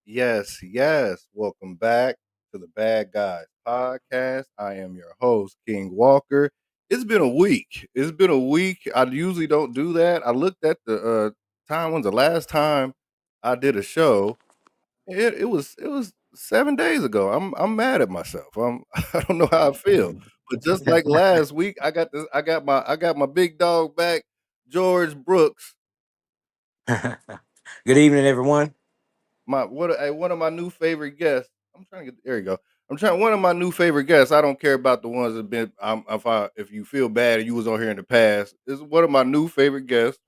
Yes, yes. Welcome back to the Bad Guys podcast. I am your host, King Walker. It's been a week. It's been a week. I usually don't do that. I looked at the time when's the last time I did a show. It was 7 days ago. I'm mad at myself. I don't know how I feel. But just like last week, I got my big dog back, George Brooks. Good evening, everyone. One of my new favorite guests. I'm trying to get there. You go. I'm trying one of my new favorite guests. I don't care about the ones that been. If you feel bad and you was on here in the past, this is one of my new favorite guests.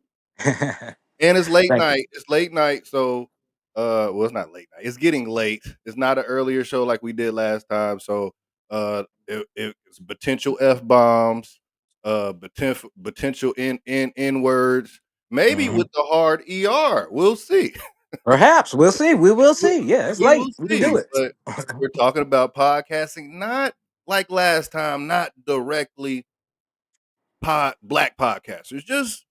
And it's late Thank you. night. It's late night, so well, it's not late night. It's getting late. It's not an earlier show like we did last time. So it's potential f bombs, potential n words, maybe Mhm. with the hard er. We'll see. Perhaps we'll see. We will We see. Yeah, it's we will late. We can do see, it. but we're talking about podcasting, not like last time, not directly black podcasters, just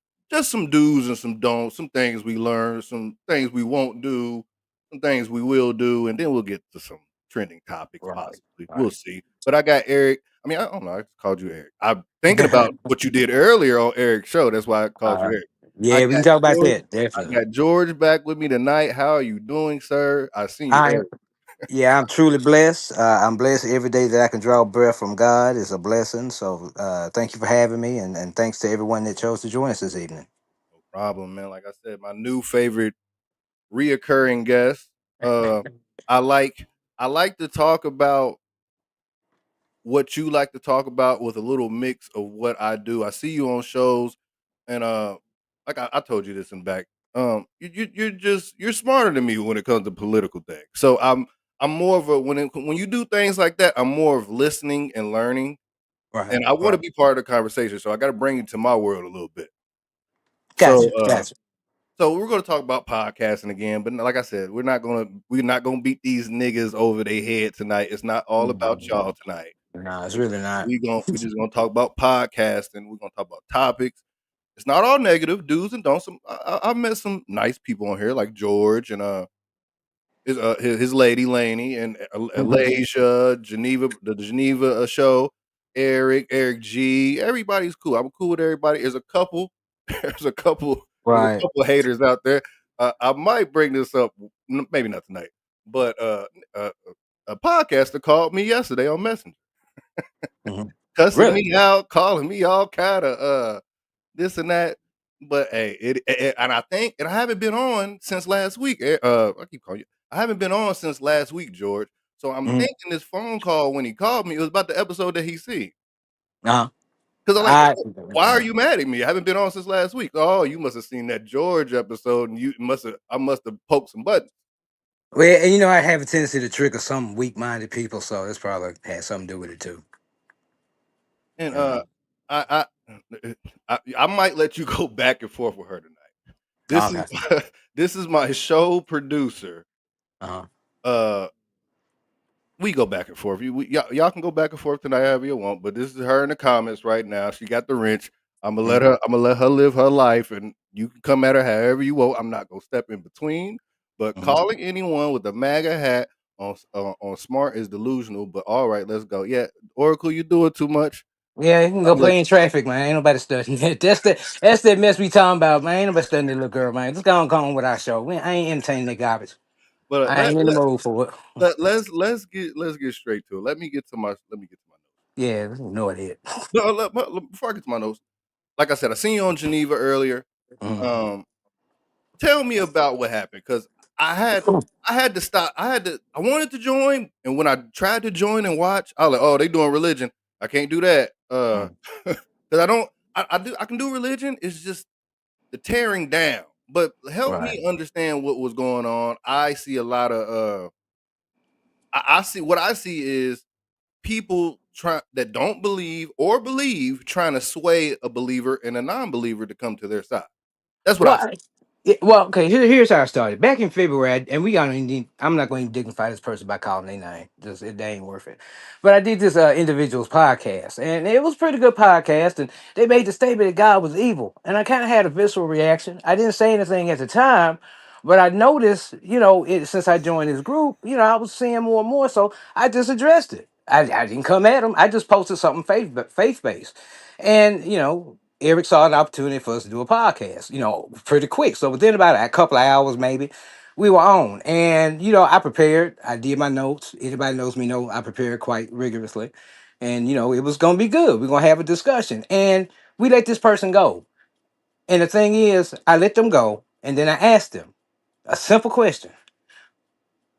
some do's and some don'ts, some things we learned, some things we won't do, some things we will do, and then we'll get to some trending topics Right. possibly. We'll Right. see. But I got Eric. I mean, I don't know. I just called you Eric. I'm thinking about what you did earlier on Eric's show. That's why I called you uh, Eric. I yeah, we got can talk about George. that. I Definitely. got George back with me tonight. How are you doing, sir? I seen you I earlier. Yeah, I'm truly blessed. I'm blessed every day that I can draw breath from God is a blessing. So thank you for having me, and thanks to everyone that chose to join us this evening. No problem, man. Like I said, my new favorite reoccurring guest. Uh, I like I like to talk about what you like to talk about with a little mix of what I do. I see you on shows, and like I told you this in back. You're smarter than me when it comes to political things. So I'm more of a when you do things like that, I'm more of listening and learning, Right. and I want to Right. be part of the conversation. So I got to bring you to my world a little bit. So Gotcha. Gotcha. So we're gonna talk about podcasting again, but like I said, we're not gonna beat these niggas over their head tonight. It's not all about Mhm. y'all tonight. No, it's really not. We just gonna talk about podcasting. We're gonna talk about topics. It's not all negative, do's and don'ts. I've met some nice people on here like George and his lady Laney and Mhm. Alasia, Geneva, the Geneva show, Eric G. Everybody's cool. I'm cool with everybody. There's a couple. There's a couple. There's a Right. couple haters out there. I might bring this up, maybe not tonight, but a podcaster called me yesterday on Messenger, Mhm. cussing Really. me out, calling me all kind of this and that. But hey, and I think, and I haven't been on since last week. I keep calling you. I haven't been on since last week, George. So I'm Mhm. thinking this phone call when he called me, it was about the episode that he seen. Uh-huh. Because I'm like, I. why are you mad at me? I haven't been on since last week. Oh, you must have seen that George episode, and I must have poked some buttons. Well, and you know, I have a tendency to trigger some weak-minded people, so this probably has something to do with it too. And You know. I, I might let you go back and forth with her tonight. This is Okay. this is my show producer. Uh-huh. Uh, we go back and forth. Y'all can go back and forth tonight however you want, but this is her in the comments right now. She got the wrench. Mhm. I'm gonna let her live her life, and you can come at her however you want. I'm not gonna step in between. But Mhm. calling anyone with a MAGA hat on smart is delusional. But all right, let's go. Yeah, Oracle, you do it too much. Yeah, you can I go look, play in traffic, man. Ain't nobody studying that. That's that mess we talking about, man. Ain't nobody studying that little girl, man. Just go on with our show. I ain't entertaining that garbage. but I ain't in the mood for it. let's get straight to it. Let me get to my notes. Yeah, no it. No, before I get to my notes, like I said, I seen you on Geneva earlier. Mm. Um, Tell me about what happened because I had I had to stop. I wanted to join, and when I tried to join and watch, I was like, oh, they doing religion. I can't do that. Mm. Because I don't. I can do religion. It's just the tearing down. But help Right. me understand what was going on. I see a lot of I see what I see is people try that don't believe or believe trying to sway a believer and a non-believer to come to their side. That's what I Well, see. well, okay. Here's how I started. Back in February, and we got. I'm not going to dignify this person by calling their name. Just they ain't worth it. But I did this individual's podcast, and it was a pretty good podcast. And they made the statement that God was evil, and I kind of had a visceral reaction. I didn't say anything at the time, but I noticed, since I joined this group, I was seeing more and more. So I just addressed it. I didn't come at them. I just posted something faith based, and Eric saw an opportunity for us to do a podcast, pretty quick. So within about a couple of hours, maybe, we were on. And, I prepared. I did my notes. Anybody knows me know I prepared quite rigorously. And, it was going to be good. We're going to have a discussion. And we let this person go. And the thing is, I let them go. And then I asked them a simple question.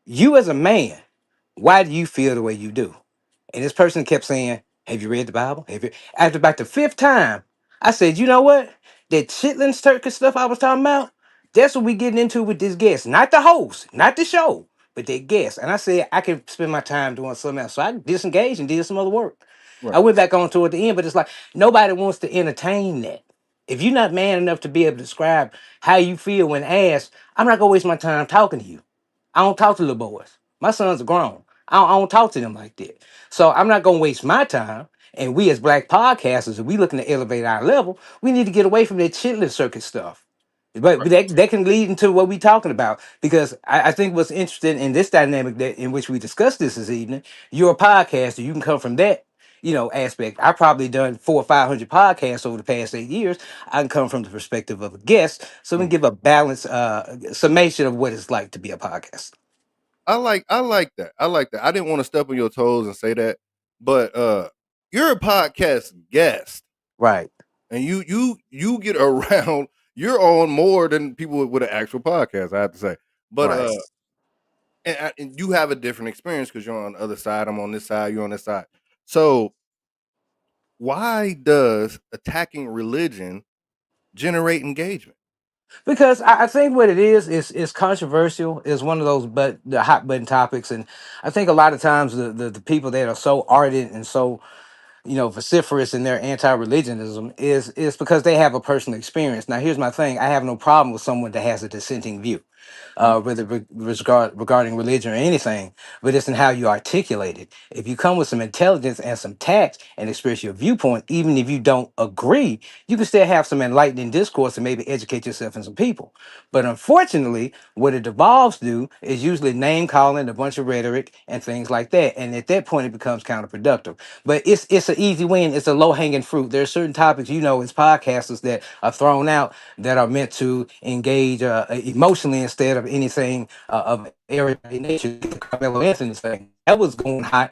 You as a man, why do you feel the way you do? And this person kept saying, have you read the Bible? Have you? After about the fifth time, I said, you know what? That chitlins turkey stuff I was talking about, that's what we getting into with this guest. Not the host, not the show, but that guest. And I said, I can spend my time doing something else. So I disengaged and did some other work. I Right. went back on toward the end, but it's like nobody wants to entertain that. If you're not man enough to be able to describe how you feel when asked, I'm not gonna waste my time talking to you. I don't talk to little boys. My sons are grown. I don't talk to them like that. So I'm not gonna waste my time. And we as black podcasters, if we looking to elevate our level, we need to get away from that chitlin circuit stuff. But Right. that can lead into what we're talking about. Because I think what's interesting in this dynamic that in which we discussed this evening, you're a podcaster, you can come from that, aspect. I probably done 400 or 500 podcasts over the past 8 years. I can come from the perspective of a guest, so we can Mhm. give a balanced summation of what it's like to be a podcast. I like that. I like that. I didn't want to step on your toes and say that, but you're a podcast guest, Right, and you get around. You're on more than people with an actual podcast. I have to say, but right. and you have a different experience because you're on the other side. I'm on this side. You're on this side. So why does attacking religion generate engagement? Because I think what it is controversial. Is one of those but the hot button topics, and I think a lot of times the people that are so ardent and so vociferous in their anti-religionism is because they have a personal experience. Now, here's my thing: I have no problem with someone that has a dissenting view, Mhm. whether regarding religion or anything, but it's in how you articulate it. If you come with some intelligence and some tact and express your viewpoint, even if you don't agree, you can still have some enlightening discourse and maybe educate yourself and some people. But unfortunately, what it devolves to is usually name calling, a bunch of rhetoric, and things like that. And at that point, it becomes counterproductive. But it's an easy win. It's a low hanging fruit. There are certain topics, as podcasters that are thrown out that are meant to engage emotionally instead of anything of everyday nature. The Carmelo Anthony thing that was going hot.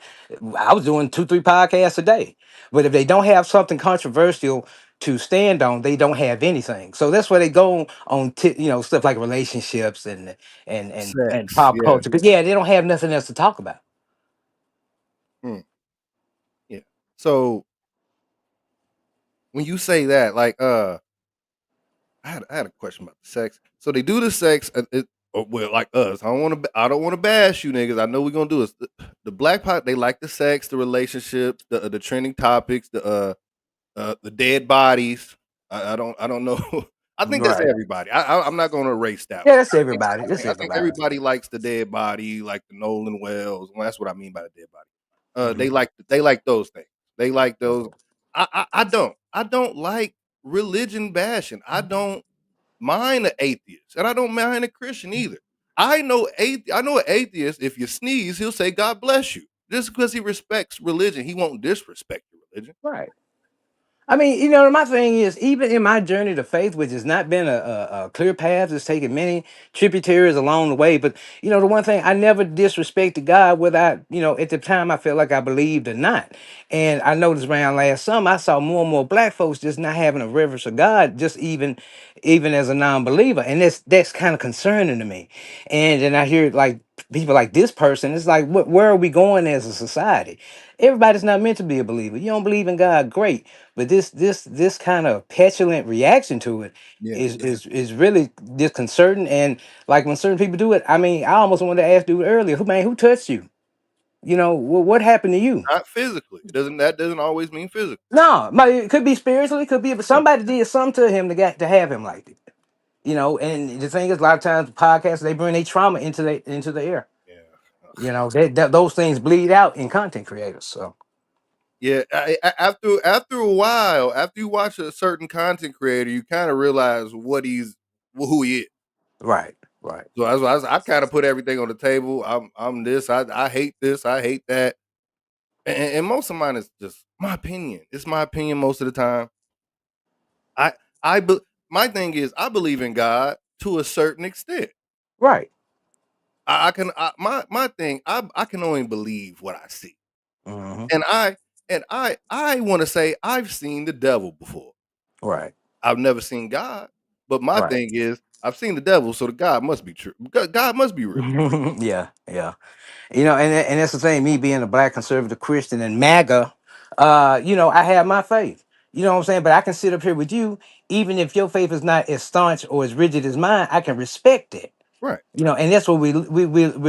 I was doing 2-3 podcasts a day. But if they don't have something controversial to stand on, they don't have anything. So that's where they go on, stuff like relationships and Sex, pop yeah, culture. Because yeah, they don't have nothing else to talk about. mm, yeah. So when you say that, like, I had a question about the sex. So they do the sex, well, like us. I don't want to bash you niggas. I know we're gonna do this. The black pot, they like the sex, the relationships, the trending topics, the dead bodies. I don't know. I think that's Right. everybody. I'm not gonna erase that Yeah, one. that's everybody. I That's think I think everybody. everybody likes the dead body, like the Nolan Wells. Well, that's what I mean by the dead body. Mhm. They like those things. They like those. I don't. I don't like religion bashing. I don't mind an atheist, and I don't mind a Christian either. I know an atheist. If you sneeze, he'll say "God bless you," just because he respects religion. He won't disrespect your religion. Right. I mean, my thing is, even in my journey to faith, which has not been a clear path, it's taken many tributaries along the way. But, the one thing, I never disrespected God, whether at the time I felt like I believed or not. And I noticed around last summer, I saw more and more black folks just not having a reverence of God, just even as a non-believer. And that's kind of concerning to me. And then I hear like people like this person, it's like, where are we going as a society? Everybody's not meant to be a believer. You don't believe in God, great, but this kind of petulant reaction to it Yeah. is really disconcerting. And like when certain people do it, I mean, I almost wanted to ask dude earlier, who touched you? What happened to you? Not physically. That doesn't always mean physical. No, it could be spiritually, could be, but Yeah. somebody did something to him to have him like that. And the thing is, a lot of times podcasts they bring their trauma into the air. Yeah. Those things bleed out in content creators. So Yeah, after a while, after you watch a certain content creator, you kind of realize who he is. right, right, So I kind of put everything on the table. I'm this. I hate this. I hate that. And most of mine is just my opinion. It's my opinion most of the time. I I be, my thing is I believe in God to a certain extent. right. I can my thing. I can only believe what I see, Hmm. and I want to say I've seen the devil before. Right, I've never seen God, but my right. thing is I've seen the devil, so the God must be true. God must be real. Yeah, yeah. And that's the thing. Me being a black conservative Christian and MAGA, I have my faith. You know what I'm saying? But I can sit up here with you, even if your faith is not as staunch or as rigid as mine. I can respect it. Right. And that's what we're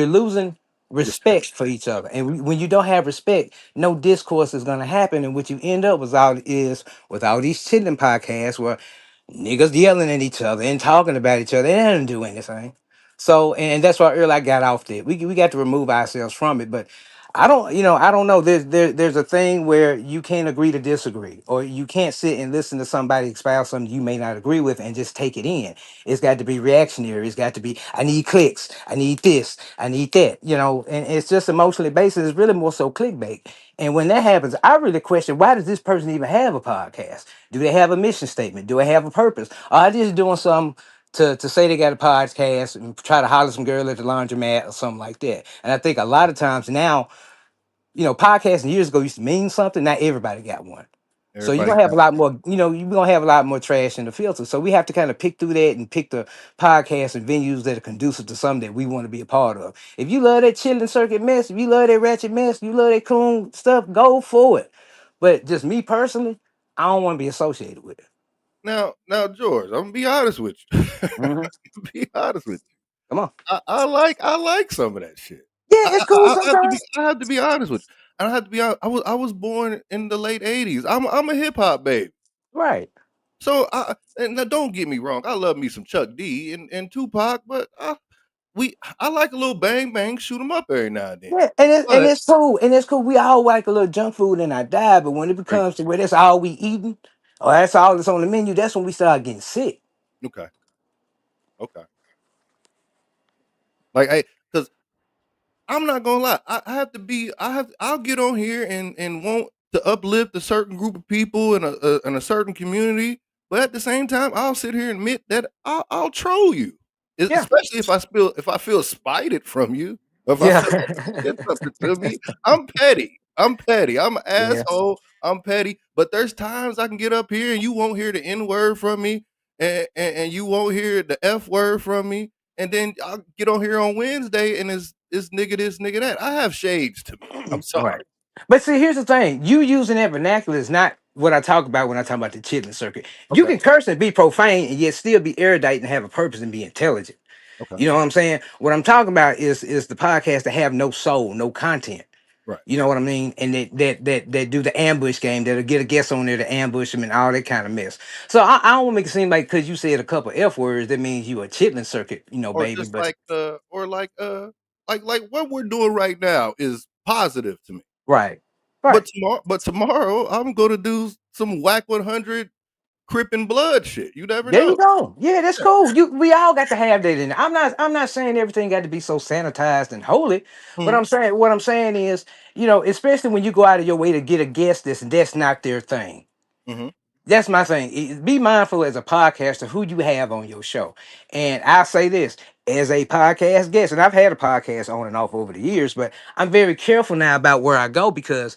losing Respect. respect for each other. And when you don't have respect, no discourse is going to happen. And what you end up with all these chilling podcasts where niggas yelling at each other and talking about each other. They don't do anything. So, and that's why earlier I got off there. We got to remove ourselves from it. But I don't know. There's a thing where you can't agree to disagree, or you can't sit and listen to somebody espouse something you may not agree with and just take it in. It's got to be reactionary. It's got to be, I need clicks. I need this. I need that. And it's just emotionally based. It's really more so clickbait. And when that happens, I really question, why does this person even have a podcast? Do they have a mission statement? Do they have a purpose? Or are they just doing something to say they got a podcast and try to holler some girl at the laundromat or something like that? And I think a lot of times now, podcasting years ago used to mean something. Not everybody got one. So you're Everybody gonna have a got lot more, you're gonna have a lot more trash in the filter. So we have to kind of pick through that and pick the podcasts and venues that are conducive to something that we want to be a part of. If you love that chilling circuit mess, if you love that ratchet mess, you love that cool stuff, go for it. But just me personally, I don't want to be associated with it. now, George. I'm gonna be honest with you. Hmm. Be honest with you. Come on. I like some of that shit. Yeah, it's cool sometimes. I have to be honest with you. I have to be honest. I was born in the late '80s. I'm a hip hop baby. Right. So and now don't get me wrong. I love me some Chuck D and Tupac, but I like a little bang bang, shoot 'em up every now and then. Yeah, and But it's cool, and it's cool. We all like a little junk food in our diet, but when it right, becomes to where that's all we eating, or that's all that's on the menu, that's when we start getting sick. okay, okay. Like, because I'm not gonna lie. I have to be. I'll get on here and want to uplift a certain group of people in a certain community, but at the same time, I'll sit here and admit that I'll troll you, Yeah, especially if I feel spited from you, or if I yeah, feel like you did something to me. I'm petty. I'm petty. I'm an yeah. asshole. I'm petty. But there's times I can get up here and you won't hear the N word from me, and you won't hear the F word from me, and then I'll get on here on Wednesday and it's nigga this, nigga that. I have shades to me. I'm sorry. Right. But see, here's the thing: you using that vernacular is not what I talk about when I talk about the chilling circuit. You Okay. can curse and be profane, and yet still be erudite and have a purpose and be intelligent. Okay. You know what I'm saying? What I'm talking about is the podcast that have no soul, no content. Right. You know what I mean? And that do the ambush game, that'll get a guest on there to ambush them and all that kind of mess. So I don't want to make it seem like because you said a couple F words, that means you a chitlin circuit, Or baby. just But like what we're doing right now is positive to me. right, right. But tomorrow I'm gonna do some whack 100 Crip and blood shit. You never There you know. go. Yeah, that's Yeah. cool. We all got to have that in it. I'm not saying everything got to be so sanitized and holy. But Mhm. what I'm saying is, especially when you go out of your way to get a guest that's not their thing. Mhm. That's my thing. Be mindful as a podcaster who you have on your show. And I'll say this as a podcast guest, and I've had a podcast on and off over the years, but I'm very careful now about where I go because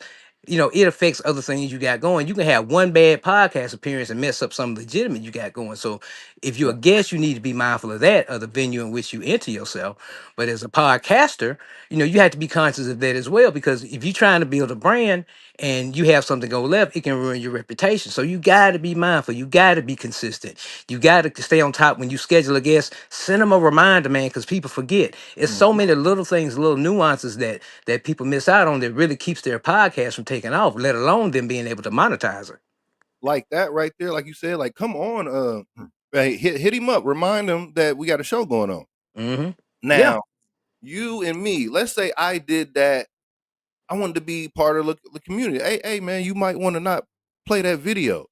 it affects other things you got going. You can have one bad podcast appearance and mess up some legitimate you got going. So if you're a Right. guest, you need to be mindful of that, of the venue in which you enter yourself. But as a podcaster, you have to be conscious of that as well, because if you're trying to build a brand and you have something go left, it can ruin your reputation. So you got to be mindful. You got to be consistent. You got to stay on top. When you schedule a guest, send them a reminder, man, because people forget. It's so Mhm. many little things, little nuances that people miss out on that really keeps their podcast from taking off, let alone them being able to monetize it. Like that right there, like you said, like, come on, hey, hit him up, remind him that we got a show going on. Hmm. Yeah. Now, you and me, let's say I did that. I wanted to be part of the community. Hey, man, you might want to not play that video.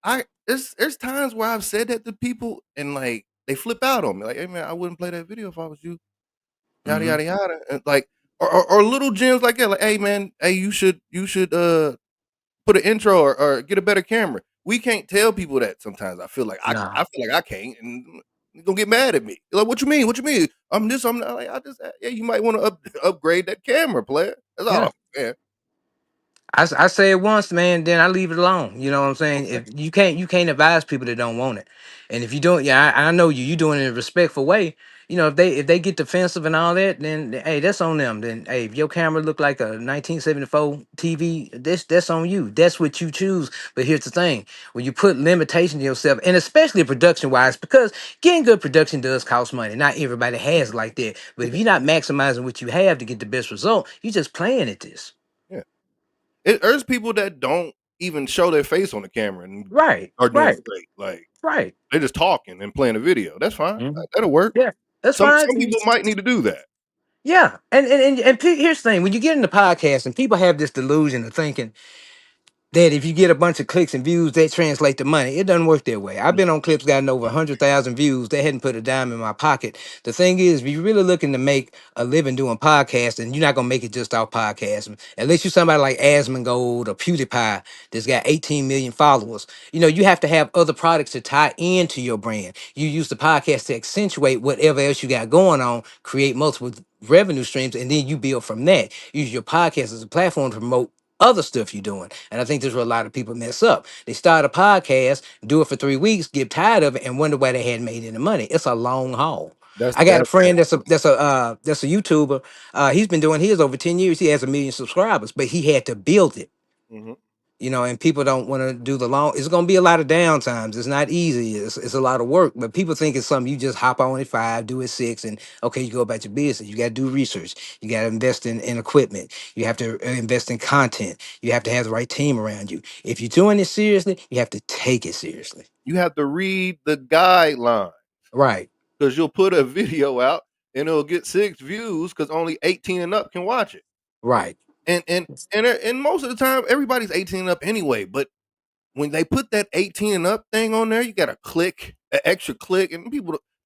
I there's times where I've said that to people and like they flip out on me, like, hey man, I wouldn't play that video if I was you. Yada Hmm. yada yada. And like or little gems like that, like, hey man, hey, you should put an intro or get a better camera. We can't tell people that sometimes. I feel like Nah. I feel like I can't, and you're gonna get mad at me. Like, what you mean? What you mean? I'm this. I'm not. Like, I just yeah. You might want to upgrade that camera, player. That's all Yeah. I'm saying. I say it once, man, then I leave it alone. You know what I'm saying? Okay. If you can't advise people that don't want it. And if you don't, yeah, I know you doing it in a respectful way. If they get defensive and all that, then hey, that's on them. Then hey, if your camera look like a 1974 TV, that's on you. That's what you choose. But here's the thing: when you put limitation to yourself, and especially production wise, because getting good production does cost money. Not everybody has it like that. But if Yeah. you're not maximizing what you have to get the best result, you're just playing at this. Yeah. There's people that don't even show their face on the camera and Right, are doing right, great. Like right. they're just talking and playing a video. That's fine. Mhm. That'll work. Yeah, that's fine. Some people might need to do that. Yeah, here's the thing: when you get into podcast, and people have this delusion of thinking that if you get a bunch of clicks and views, that translate to money. It doesn't work that way. I've been on clips gotten over 100,000 views. They hadn't put a dime in my pocket. The thing is, if you're really looking to make a living doing podcasting, you're not gonna make it just off podcasting. Unless you're somebody like Asmongold or PewDiePie that's got 18 million followers. You have to have other products to tie into your brand. You use the podcast to accentuate whatever else you got going on, create multiple revenue streams, and then you build from that. Use your podcast as a platform to promote other stuff you're doing. And I think this is where a lot of people mess up. They start a podcast, do it for 3 weeks, get tired of it, and wonder why they hadn't made any money. It's a long haul. That's I got a that's friend that's a YouTuber. He's been doing his over 10 years. He has 1 million subscribers, but he had to build it. mhm. And people don't want to do the long. It's going to be a lot of downtimes. It's not easy. It's a lot of work, but people think it's something you just hop on at 5, do it 6, and okay, you go about your business. You got to do research. You got to invest in equipment. You have to invest in content. You have to have the right team around you. If you're doing it seriously, you have to take it seriously. You have to read the guideline Right, because you'll put a video out and it'll get 6 views because only 18 and up can watch it. right. And most of the time, everybody's 18 and up anyway. But when they put that 18 and up thing on there, you got to click an extra click, and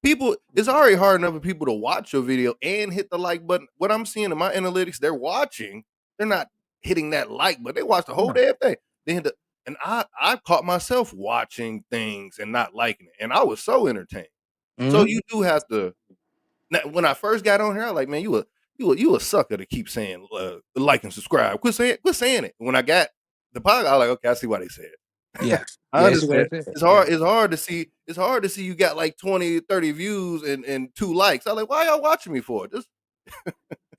people it's already hard enough for people to watch your video and hit the like button. What I'm seeing in my analytics, they're watching, they're not hitting that like, but they watch the whole Yeah. damn thing. Then and I caught myself watching things and not liking it, and I was so entertained. So Hmm. you do have to. Now, when I first got on here, I was like, man, you a sucker to keep saying like and subscribe. Quit saying it. When I got the podcast, I was like, okay, I see why they said it. Yeah, I yeah. It's what understand. it is. It's Yeah. hard. It's hard to see. It's hard to see you got like 20, 30 views and 2 likes. I was like, why y'all watching me for? Just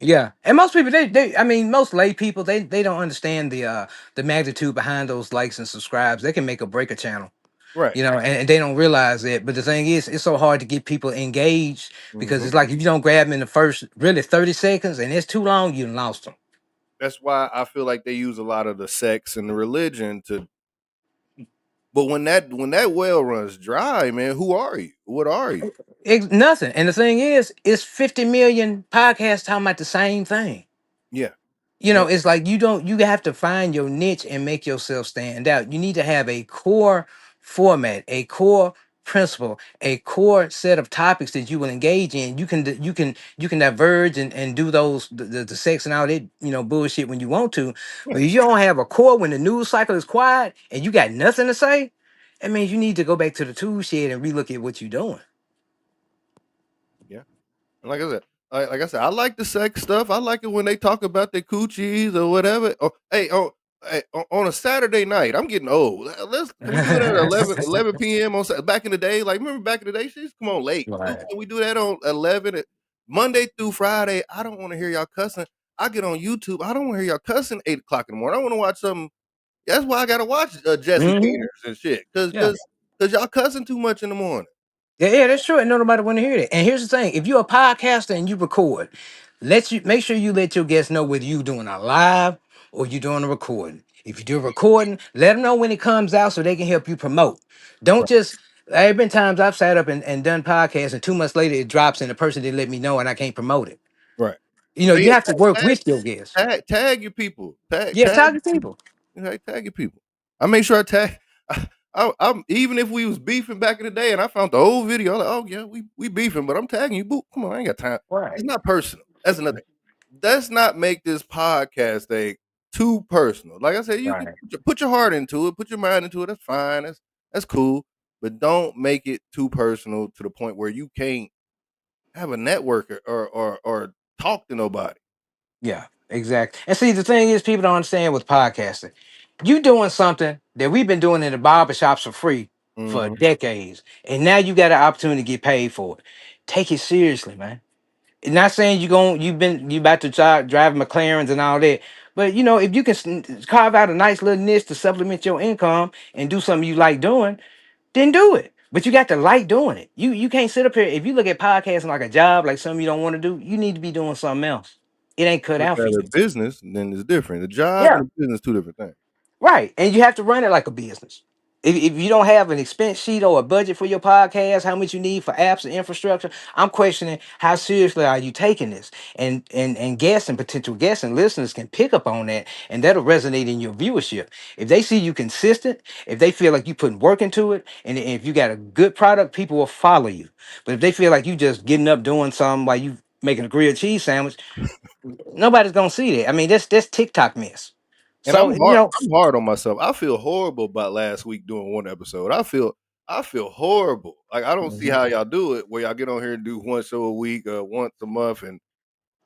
Yeah, and most people I mean most lay people they don't understand the magnitude behind those likes and subscribes. They can make or break a channel. right. And they don't realize it. But the thing is, it's so hard to get people engaged because Mhm. it's like if you don't grab them in the first really 30 seconds and it's too long, you done lost them. That's why I feel like they use a lot of the sex and the religion to. But when that well runs dry, man, who are you? What are you? It's nothing. And the thing is, it's 50 million podcasts talking about the same thing. Yeah. Yeah. It's like you have to find your niche and make yourself stand out. You need to have a core format, a core principle, a core set of topics that you will engage in. You can diverge and do those the sex and all that bullshit when you want to, Yeah. but if you don't have a core when the news cycle is quiet and you got nothing to say, That means you need to go back to the tool shed and relook at what you're doing. Yeah. And like I said, I like the sex stuff. I like it when they talk about their coochies or whatever. Hey, on a Saturday night, I'm getting old. Can we do it at 11 p.m. on back in the day? Like remember back in the day, she used to come on late. Right. Can we do that on 11 Monday through Friday? I don't want to hear y'all cussing. I get on YouTube. I don't want to hear y'all cussing 8 o'clock in the morning. I want to watch something. That's why I gotta watch Jesse Hmm. Peters and shit. Yeah. Cause y'all cussing too much in the morning. Yeah, that's true. And nobody want to hear that. And here's the thing: if you're a podcaster and you record, let you make sure you let your guests know whether you doing a live or you doing a recording. If you do a recording, let them know when it comes out so they can help you promote. Don't Right. just. There have been times I've sat up and done podcasts, and 2 months later it drops, and the person didn't let me know, and I can't promote it. Right. You know, So you yeah, have to work tag, with your guests. tag your people. Yeah, talk to people. Tag your people. I make sure I tag. I'm even if we was beefing back in the day, and I found the old video. I'm like, oh yeah, we beefing, but I'm tagging you. Boo, come on, I ain't got time. It's Right. not personal. That's another thing. Let's not make this podcast thing too personal. Like I said, you can Right. put your heart into it, put your mind into it. That's fine. That's cool. But don't make it too personal to the point where you can't have a network or talk to nobody. Yeah, exactly. And see, the thing is, people don't understand with podcasting. You doing something that we've been doing in the barbershops for free for Mhm. decades, and now you got an opportunity to get paid for it. Take it seriously, man. Not saying you about to try driving McLarens and all that, but you know, if you can carve out a nice little niche to supplement your income and do something you like doing, then do it. But you got to like doing it. You can't sit up here. If you look at podcasting like a job, like something you don't want to do, you need to be doing something else. It ain't cut Look out for at a you. business, then it's different. The job Yeah. and the business, two different things. Right. And you have to run it like a business. If you don't have an expense sheet or a budget for your podcast, how much you need for apps and infrastructure, I'm questioning how seriously are you taking this? And guests and potential guests and listeners can pick up on that and that'll resonate in your viewership. If they see you consistent, if they feel like you putting work into it, and if you got a good product, people will follow you. But if they feel like you just getting up doing something while you making a grilled cheese sandwich, nobody's gonna see that. I mean, that's TikTok mess. And So you know, I'm hard on myself. I feel horrible about last week doing one episode. I feel horrible. Like I don't see Mhm. how y'all do it where y'all get on here and do one show a week, once a month, and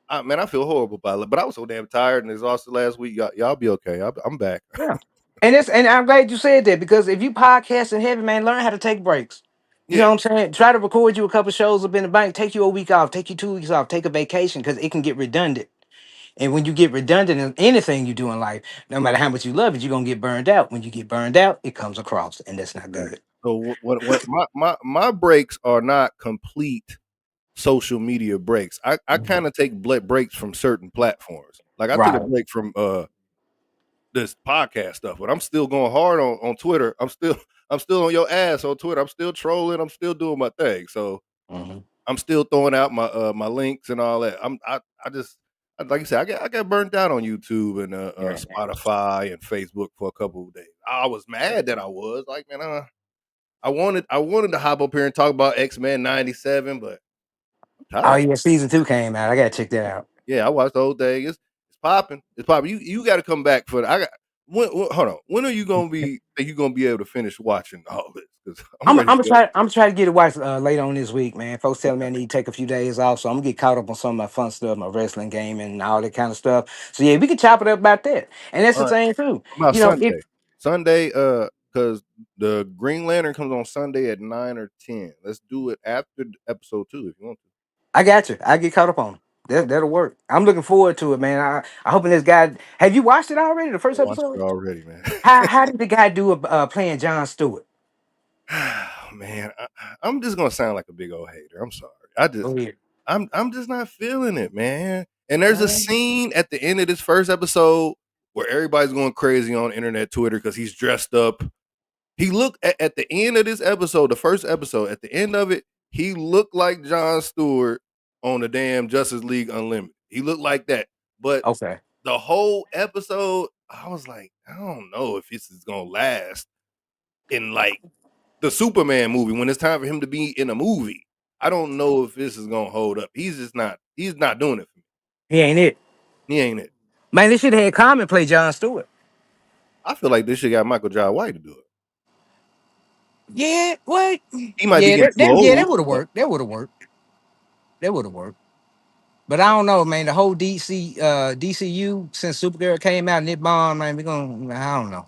I feel horrible about it. But I was so damn tired and exhausted last week. Y'all be okay. I'm back. Yeah. And I'm glad you said that because if you podcasting heavy, man, learn how to take breaks. You know Yeah, what I'm saying? Try to record you a couple shows up in the bank, take you a week off, take you 2 weeks off, take a vacation because it can get redundant. And when you get redundant in anything you do in life, no matter how much you love it, you're gonna get burned out. When you get burned out, it comes across, and that's not exactly. good. So what my breaks are not complete social media breaks. I Mhm. kind of take breaks from certain platforms. Like I took a Right. break from this podcast stuff, but I'm still going hard on Twitter. I'm still on your ass on Twitter. I'm still trolling. I'm still doing my thing. So Hmm. I'm still throwing out my links and all that. I just like I said, I got burnt out on YouTube and Yeah. Spotify and Facebook for a couple of days. I was mad that I was like, man, I wanted to hop up here and talk about X-Men 97, but I'm Oh tired. yeah, season 2 came out. I gotta check that out. Yeah, I watched the whole thing. It's popping. It's popping. You got to come back for the, I got. Hold on. When are you gonna be? Think you gonna be able to finish watching all this? Because I'm I'm, ready I'm to gonna go. try. I'm gonna try to get it watched later on this week, man. Folks telling me I Okay. need to take a few days off, so I'm gonna get caught up on some of my fun stuff, my wrestling game, and all that kind of stuff. So yeah, we can chop it up about that. And that's All the right. thing too. What about You know, if Sunday? Sunday, because the Green Lantern comes on Sunday at 9 or 10. Let's do it after episode 2 if you want to. I got you, I get caught up on it. That'll work. I'm looking forward to it, man. I hoping this guy. Have you watched it already? The I first watched it episode. already, man. How did the guy do playing John Stewart? Man, I'm just gonna sound like a big old hater. I'm sorry. I just Go ahead. I'm just not feeling it, man. And there's a scene at the end of this first episode where everybody's going crazy on internet Twitter because he's dressed up. He looked at the end of this episode, the first episode, at the end of it, he looked like John Stewart on the damn Justice League Unlimited. He looked like that. But Okay. the whole episode, I was like, I don't know if this is gonna last in like the Superman movie when it's time for him to be in a movie. I don't know if this is gonna hold up. He's not doing it for me. He ain't it. He ain't it. Man, they should have had Common play John Stewart. I feel like this shit got Michael Jai White to do it. Yeah, what? He might be Yeah, getting too yeah, old, that would have but worked. That would have worked. That would have worked. But I don't know, man. The whole DCU since Supergirl came out and it bombed, man. I don't know.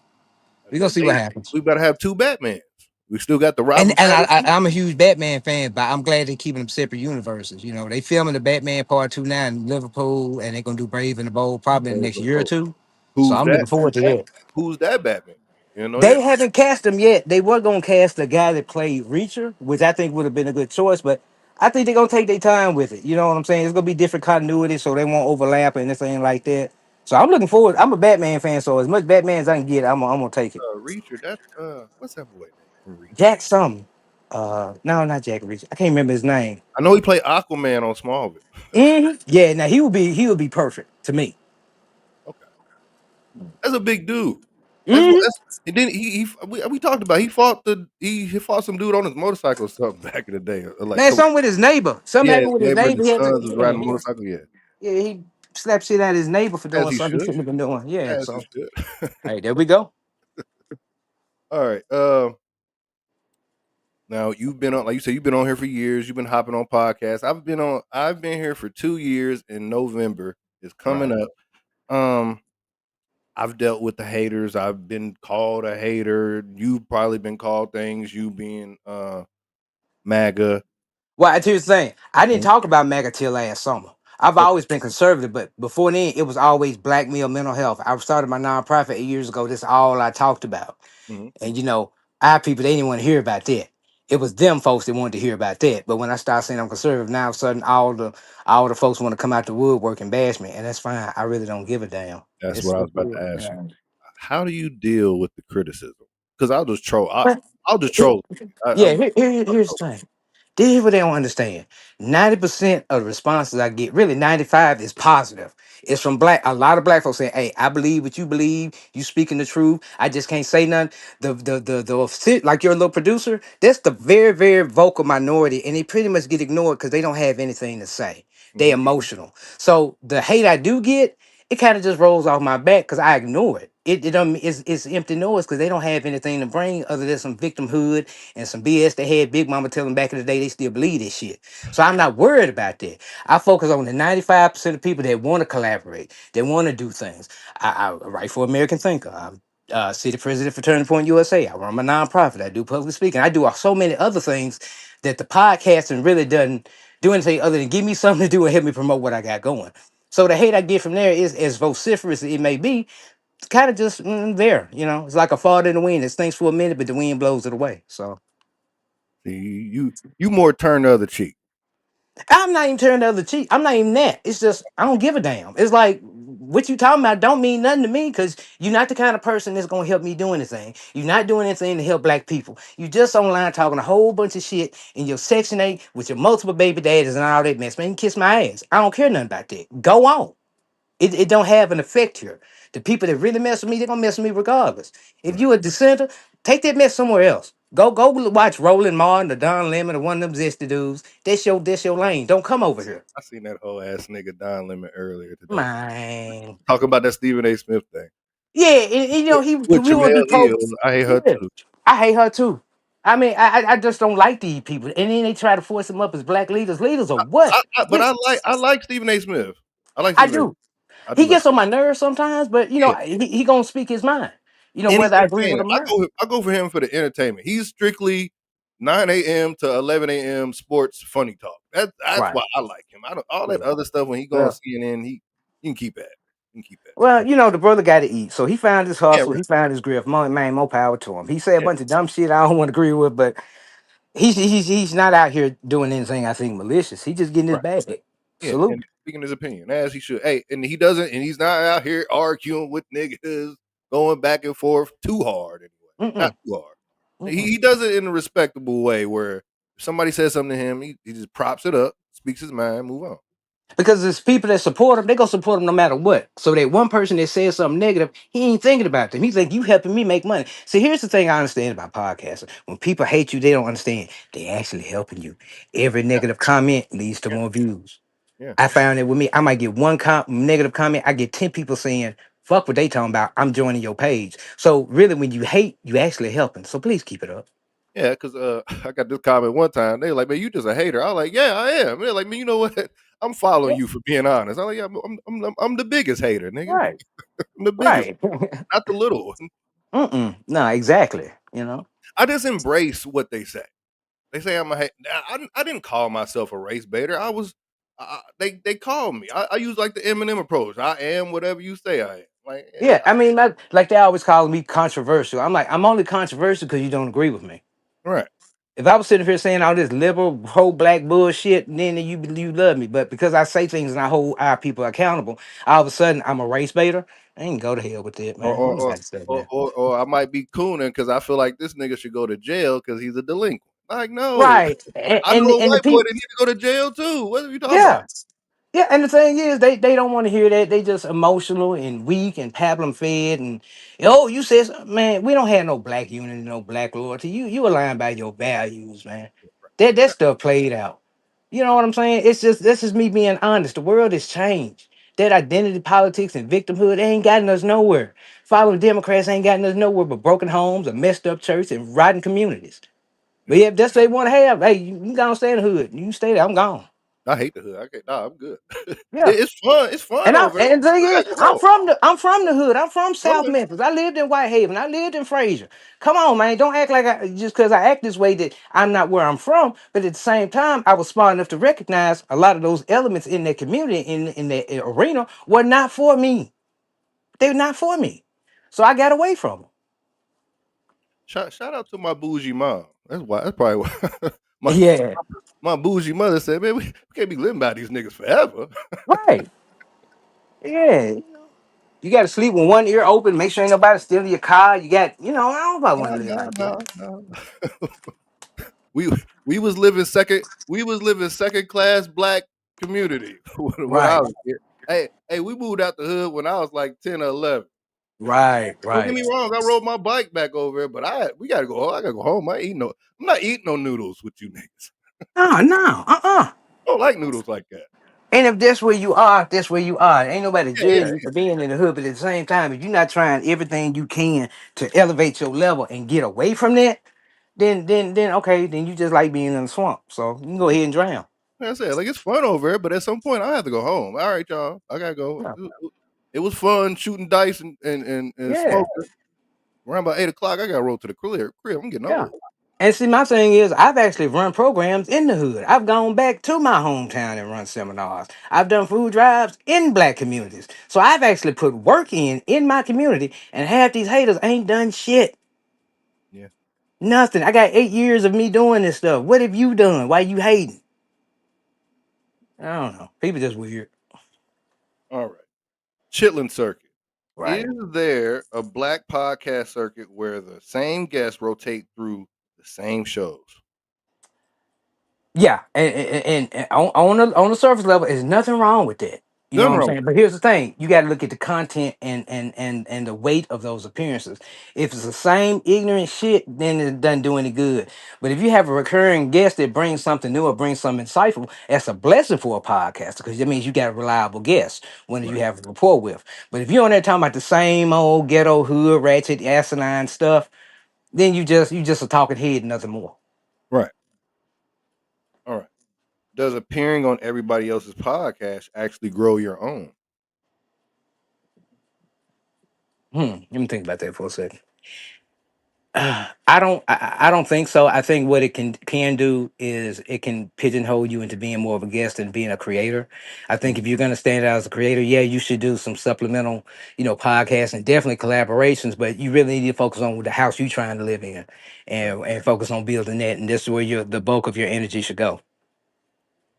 We're gonna see what happens. we better have two Batmans. We still got the And Robert and Pattinson. I'm a huge Batman fan, but I'm glad they're keeping them separate universes. You know, they filming the Batman Part 2 now in Liverpool, and they're gonna do Brave and the Bold probably in the next year or two. So Who's I'm that? looking forward to that. Who's that Batman? You know yet? They haven't cast him yet. They were gonna cast the guy that played Reacher, which I think would have been a good choice, but I think they're gonna take their time with it. You know what I'm saying? It's gonna be different continuity, so they won't overlap and anything like that. So I'm looking forward. I'm a Batman fan, so as much Batman as I can get, I'm gonna take it. Reacher. That's what's that boy name from Reacher? Jack something. No, not Jack Reacher. I can't remember his name. I know he played Aquaman on Smallville. Yeah, now he would be perfect to me. Okay, that's a big dude. hmm That's and then we talked about he fought some dude on his motorcycle or something back in the day, like a Man, couple. something with his neighbor. Something Yeah, his happened with his neighbor and neighbor. his He had to, sons was yeah, riding a yeah, motorcycle. Yeah, yeah. He slapped shit at his neighbor for as doing he something he should, shouldn't have been doing. Yeah. as he So should. hey, there we go. All right. Now you've been on, like you said, you've been on here for years. You've been hopping on podcasts. I've been here for 2 years. In November is coming Right. up. I've dealt with the haters. I've been called a hater. You've probably been called things. You being MAGA. Well, I tell you the thing. I didn't Mhm, talk about MAGA till last summer. I've okay. always been conservative, but before then, it was always black male mental health. I started my nonprofit 8 years ago. This is all I talked about. Mhm, And our people, they didn't want to hear about that. It was them folks that wanted to hear about that. But when I started saying I'm conservative, now all of a sudden all the folks want to come out the woodwork and bash me. And that's fine. I really don't give a damn. that's It's what I so was about to cool. ask you. Yeah. How do you deal with the criticism? Because I'll just troll. But I'll just it, troll. I, yeah, I'm I'll here's troll. the thing. This what they don't understand. 90% of the responses I get, really 95, is positive. It's from a lot of black folks saying, "Hey, I believe what you believe. You speaking the truth. I just can't say nothing." Like your little producer, that's the very, very vocal minority, and they pretty much get ignored because they don't have anything to say. They Mhm. emotional. So the hate I do get, it kind of just rolls off my back because I ignore it. It's empty noise because they don't have anything to bring other than some victimhood and some BS they had Big Mama tell them back in the day. They still believe this shit. So I'm not worried about that. I focus on the 95% of people that want to collaborate, that want to do things. I write for American Thinker. I'm city president for Turning Point USA. I run my nonprofit. I do public speaking. I do so many other things that the podcasting really doesn't do anything other than give me something to do and help me promote what I got going. So the hate I get from there is as vociferous as it may be, kind of just there. It's like a fart in the wind. It stinks for a minute, but the wind blows it away. So See, you more turn the other cheek. I'm not even turning the other cheek. I'm not even that. It's just I don't give a damn. It's like what you talking about don't mean nothing to me because you're not the kind of person that's gonna help me do anything. You're not doing anything to help black people. You just online talking a whole bunch of shit in your section 8 with your multiple baby daddies and all that mess. Man, kiss my ass. I don't care nothing about that. Go on. It don't have an effect here. The people that really mess with me, they're gonna mess with me regardless. If Right. you a dissenter, take that mess somewhere else. Go watch Roland Martin or Don Lemon or one of them zesty dudes. That's your lane. Don't come over here. I seen that whole ass nigga Don Lemon earlier today. Man. Talking about that Stephen A. Smith thing. Yeah, and With we want to Jamel be pro. Hill, I hate her Yeah. too. I hate her too. I mean, I just don't like these people. And then they try to force them up as black leaders. Leaders or what? But I like Stephen A. Smith. I like I Stephen A. do. I do He like. gets on my nerves sometimes, but Yeah, he gonna speak his mind. and he's Whether I agree with entertaining. him or not. I go for him for the entertainment. He's strictly 9 a.m. to 11 a.m. sports funny talk. That's Right. why I like him. I don't all that Yeah. other stuff when he go on Well, CNN. You can keep that. You can keep that. well, the brother got to eat, so he found his Yeah, hustle. right. He found his grift. More power to him. He said a Yeah, bunch of dumb shit I don't want to agree with, but he's not out here doing anything I think malicious. He just getting his right. bag. Yeah, Salute. and speaking his opinion as he should. Hey, and he doesn't, and he's not out here arguing with niggas, going back and forth too hard. Anyway, not Mm-mm, too hard. mm-mm. He does it in a respectable way where if somebody says something to him, he just props it up, speaks his mind, move on. Because there's people that support him, they gonna support him no matter what. So that one person that says something negative, he ain't thinking about them. He think you helping me make money. See, here's the thing I understand about podcasting. When people hate you, they don't understand. They actually helping you. Every Yeah, negative comment leads to yeah, more views. yeah. I found it with me. I might get one negative comment. I get 10 people saying, fuck what they talking about. I'm joining your page. So really, when you hate, you actually helping. So please keep it up. Yeah, because I got this comment one time. They like, "Man, you just a hater." I was like, "Yeah, I am." They're like, "Man, you know what? I'm following Yeah, you for being honest." I'm like, "Yeah, I'm the biggest hater, nigga. right, I'm the biggest, right. not the little one." Mm-mm. No, exactly. You know. I just embrace what they say. They say I'm a hate. I didn't call myself a race baiter. They called me. I use like the Eminem approach. I am whatever you say I am. Like, yeah, Yeah, I mean, like they always call me controversial. I'm like, I'm only controversial because you don't agree with me. right. If I was sitting here saying all this liberal, whole black bullshit, then you love me. But because I say things and I hold our people accountable, all of a sudden I'm a race baiter. I ain't go to hell with it, Or man. or I'm or not stuff, or, man. or, or I might be cooning because I feel like this nigga should go to jail because he's a delinquent. Like, no, Right, and I and, know a and the white boy people, that need to go to jail too. What are you talking about? yeah. Yeah, and the thing is, they don't want to hear that. They just emotional and weak and pablum fed and oh, you said man, we don't have no black unity, no black loyalty. You align by your values, man. That Right. stuff played out. You know what I'm saying? It's just this is me being honest. The world has changed. That identity politics and victimhood ain't gotten us nowhere. Following Democrats ain't gotten us nowhere but broken homes, a messed up church, and rotten communities. But Yeah. yeah, if that's what they want to have, hey, you gonna stay in the hood. You stay there, I'm gone. I hate the hood. I can't. Nah, I'm good. Yeah. It's fun. It's fun And I over there. and the thing I is, gotta get home. I'm from the hood. I'm from South Okay. Memphis. I lived in Whitehaven. I lived in Fraser. Come on, man. Don't act like just because I act this way that I'm not where I'm from. But at the same time, I was smart enough to recognize a lot of those elements in that community, in that arena, were not for me. They're not for me. So I got away from them. Shout out to my bougie mom. That's why. That's probably why my Yeah. my bougie mother said, "Man, we can't be living by these niggas forever." Right. Yeah. You got to sleep with one ear open. Make sure ain't nobody stealing your car. You got, I don't about want No, to live no, like that. no, no. we we was living second class black community when I Right. was here. Hey, we moved out the hood when I was like 10 or 11. Right. Don't get Right. me wrong, I rode my bike back over there, but we gotta go home. I gotta go home. I'm not eating no noodles with you niggas. Oh no. I don't like noodles like that. And if that's where you are, that's where you are. Ain't nobody Yeah, yeah, judging you for being in the hood, but at the same time, if you're not trying everything you can to elevate your level and get away from that, then okay, then you just like being in the swamp. So you can go yeah. ahead and drown. Like I said, like it's fun over there, but at some point I have to go home. All right, y'all. I gotta go. Yeah. It was fun shooting dice and Yeah. smoking. Around about 8 o'clock, I gotta roll to the crib. I'm getting Yeah. old. And see, my thing is, I've actually run programs in the hood. I've gone back to my hometown and run seminars. I've done food drives in black communities. So I've actually put work in my community, and half these haters ain't done shit. Yeah. Nothing. I got 8 years of me doing this stuff. What have you done? Why you hating? I don't know. People just weird. All right. Chitlin Circuit. Is Right. there a black podcast circuit where the same guests rotate through the same shows? Yeah, and on the surface level, there's nothing wrong with that. You know what Nothing I'm wrong with saying? But here's the thing: you got to look at the content and the weight of those appearances. If it's the same ignorant shit, then it doesn't do any good. But if you have a recurring guest that brings something new or brings something insightful, that's a blessing for a podcaster because that means you got a reliable guest when it. you Right. have a rapport with. But if you're on there talking about the same old ghetto hood ratchet asinine stuff, then you just a talking head, nothing more. Right. All right. Does appearing on everybody else's podcast actually grow your own? Let me think about that for a second. I don't think so. I think what it can do is it can pigeonhole you into being more of a guest and being a creator. I think Mm, if you're gonna stand out as a creator, yeah, you should do some supplemental, podcasts and definitely collaborations, but you really need to focus on the house you're trying to live in right. and focus on building that. And this is where the bulk of your energy should go.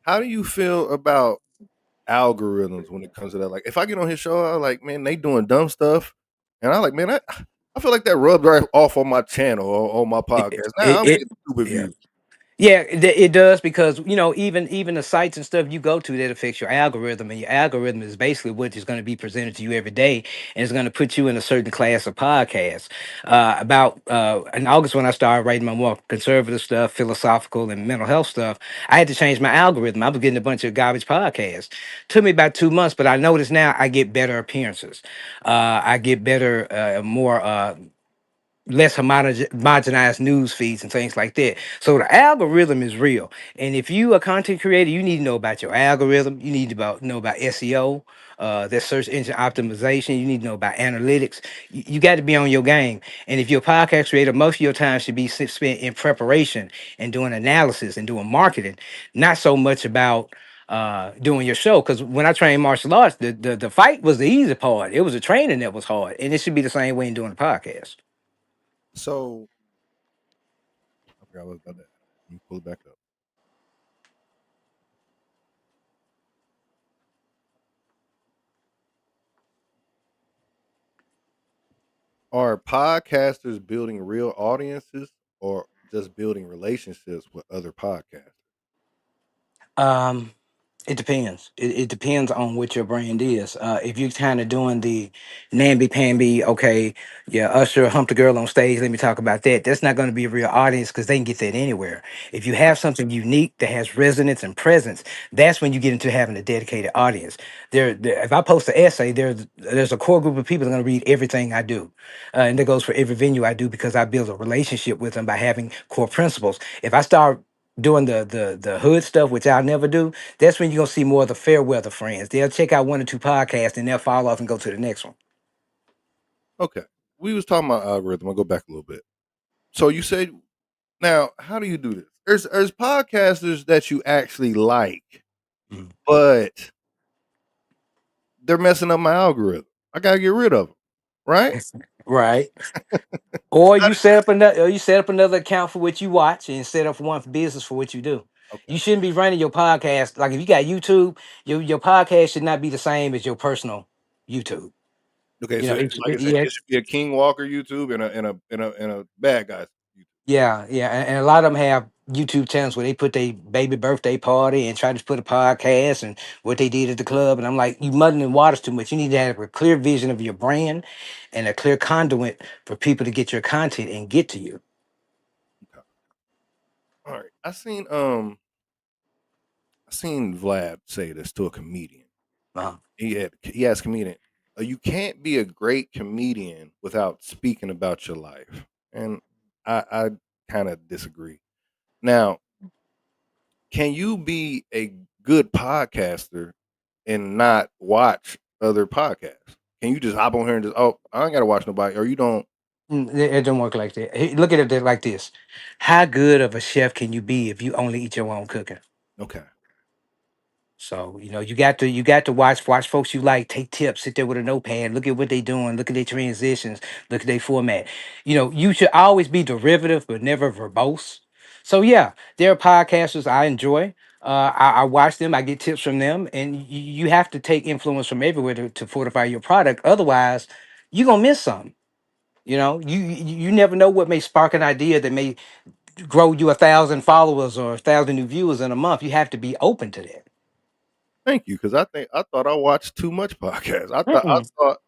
How do you feel about algorithms when it comes to that? Like, if I get on his show, I like, man, they doing dumb stuff, and I like, man, I feel like that rubs right off on my channel or on my It, podcast. Now it, I'm it, getting stupid yeah. views. Yeah, it does because even the sites and stuff you go to that affects your algorithm, and your algorithm is basically what is going to be presented to you every day, and it's going to put you in a certain class of podcasts. About in August when I started writing my more conservative stuff, philosophical and mental health stuff, I had to change my algorithm. I was getting a bunch of garbage podcasts. Took me about 2 months, but I notice now I get better appearances. I get better, more. less homogenized news feeds and things like that. So the algorithm is real. And if you a content creator, you need to know about your algorithm. You need to know about SEO, that search engine optimization. You need to know about analytics. You got to be on your game. And if you're a podcast creator, most of your time should be spent in preparation and doing analysis and doing marketing, not so much about doing your show. Because when I trained martial arts, the fight was the easy part. It was the training that was hard. And it should be the same way in doing a podcast. So I forgot what I was about that. Let me pull it back up. Are podcasters building real audiences or just building relationships with other podcasters? Um, it depends. It depends on what your brand is. If you're kind of doing the namby-pamby, okay, yeah, Usher hump the girl on stage, let me talk about that. That's not going to be a real audience because they can get that anywhere. If you have something unique that has resonance and presence, that's when you get into having a dedicated audience. If I post an essay, there's a core group of people that are going to read everything I do. And that goes for every venue I do because I build a relationship with them by having core principles. If I start doing the hood stuff, which I'll never do, that's when you're gonna see more of the fair weather friends. They'll check out one or two podcasts and they'll fall off and go to the next one. Okay. We was talking about algorithm. I'll go back a little bit. So you said now, how do you do this? There's podcasters that you actually like, Mhm. but they're messing up my algorithm. I gotta get rid of them, right? Right. Or you set up another account for what you watch and set up one for business for what you do. Okay. You shouldn't be running your podcast like if you got YouTube, your podcast should not be the same as your personal YouTube. Okay. You So know, like I said, yeah, it should be a King Walker YouTube and a bad guys YouTube. yeah, and a lot of them have YouTube channels where they put their baby birthday party and try to put a podcast and what they did at the club. And I'm like, you muddling waters too much. You need to have a clear vision of your brand and a clear conduit for people to get your content and get to you. Okay. All right. I seen Vlad say this to a comedian. Uh, He asked comedian, you can't be a great comedian without speaking about your life. And I kind of disagree. Now, can you be a good podcaster and not watch other podcasts? Can you just hop on here and just, oh, I ain't gotta watch nobody, or you don't? it don't work like that. Look at it like this. How good of a chef can you be if you only eat your own cooking? Okay. So you got to watch folks you like, take tips, sit there with a notepad, look at what they doing, look at their transitions, look at their format. You should always be derivative but never verbose. So yeah, there are podcasters I enjoy. I watch them, I get tips from them, and you have to take influence from everywhere to fortify your product. Otherwise, you're gonna miss something. You never know what may spark an idea that may grow you 1,000 followers or 1,000 new viewers in a month. You have to be open to that. Thank you, because I thought I watched too much podcasts. I Mm-mm. thought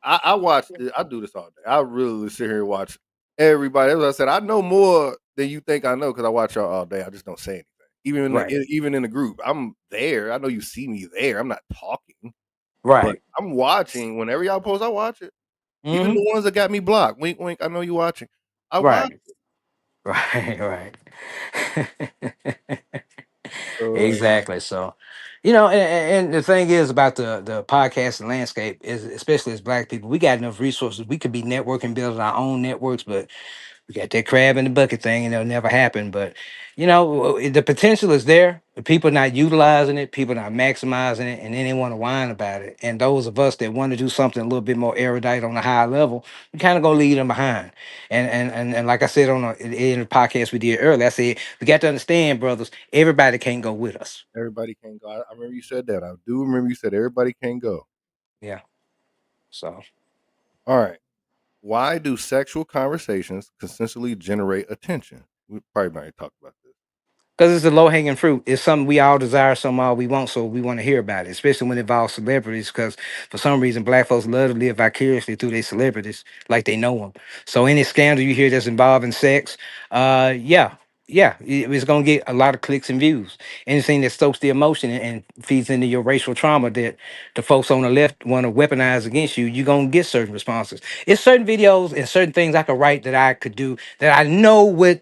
I watched it. I do this all day. I really sit here and watch everybody. As I said, I know more than you think I know because I watch y'all all day. I just don't say anything. Right. Even in the group, I'm there. I know you see me there. I'm not talking, but Right. I'm watching. Whenever y'all post, I watch it. Even Hmm. the ones that got me blocked. Wink, wink. I know you watching. I watch. Right. Right. Right. So Exactly. So, and the thing is about the podcasting landscape is, especially as Black people, we got enough resources. We could be networking, building our own networks, but we got that crab in the bucket thing, and it'll never happen. But the potential is there. The people not utilizing it, people not maximizing it, and then they want to whine about it. And those of us that want to do something a little bit more erudite on a higher level, we kind of gonna leave them behind. And like I said in the podcast we did earlier, I said we got to understand, brothers, everybody can't go with us. everybody can go. I remember you said that. I do remember you said everybody can go. Yeah. So All right. Why do sexual conversations consistently generate attention? We probably might talk about this. because it's the low hanging fruit. It's something we all desire, something all we want, so we want to hear about it, especially when it involves celebrities. Because for some reason, Black folks love to live vicariously through their celebrities, like they know them. So any scandal you hear that's involving sex, yeah. Yeah, it's gonna get a lot of clicks and views. Anything that stokes the emotion and feeds into your racial trauma that the folks on the left want to weaponize against you, you're gonna get certain responses. It's certain videos and certain things I could write that I could do that I know would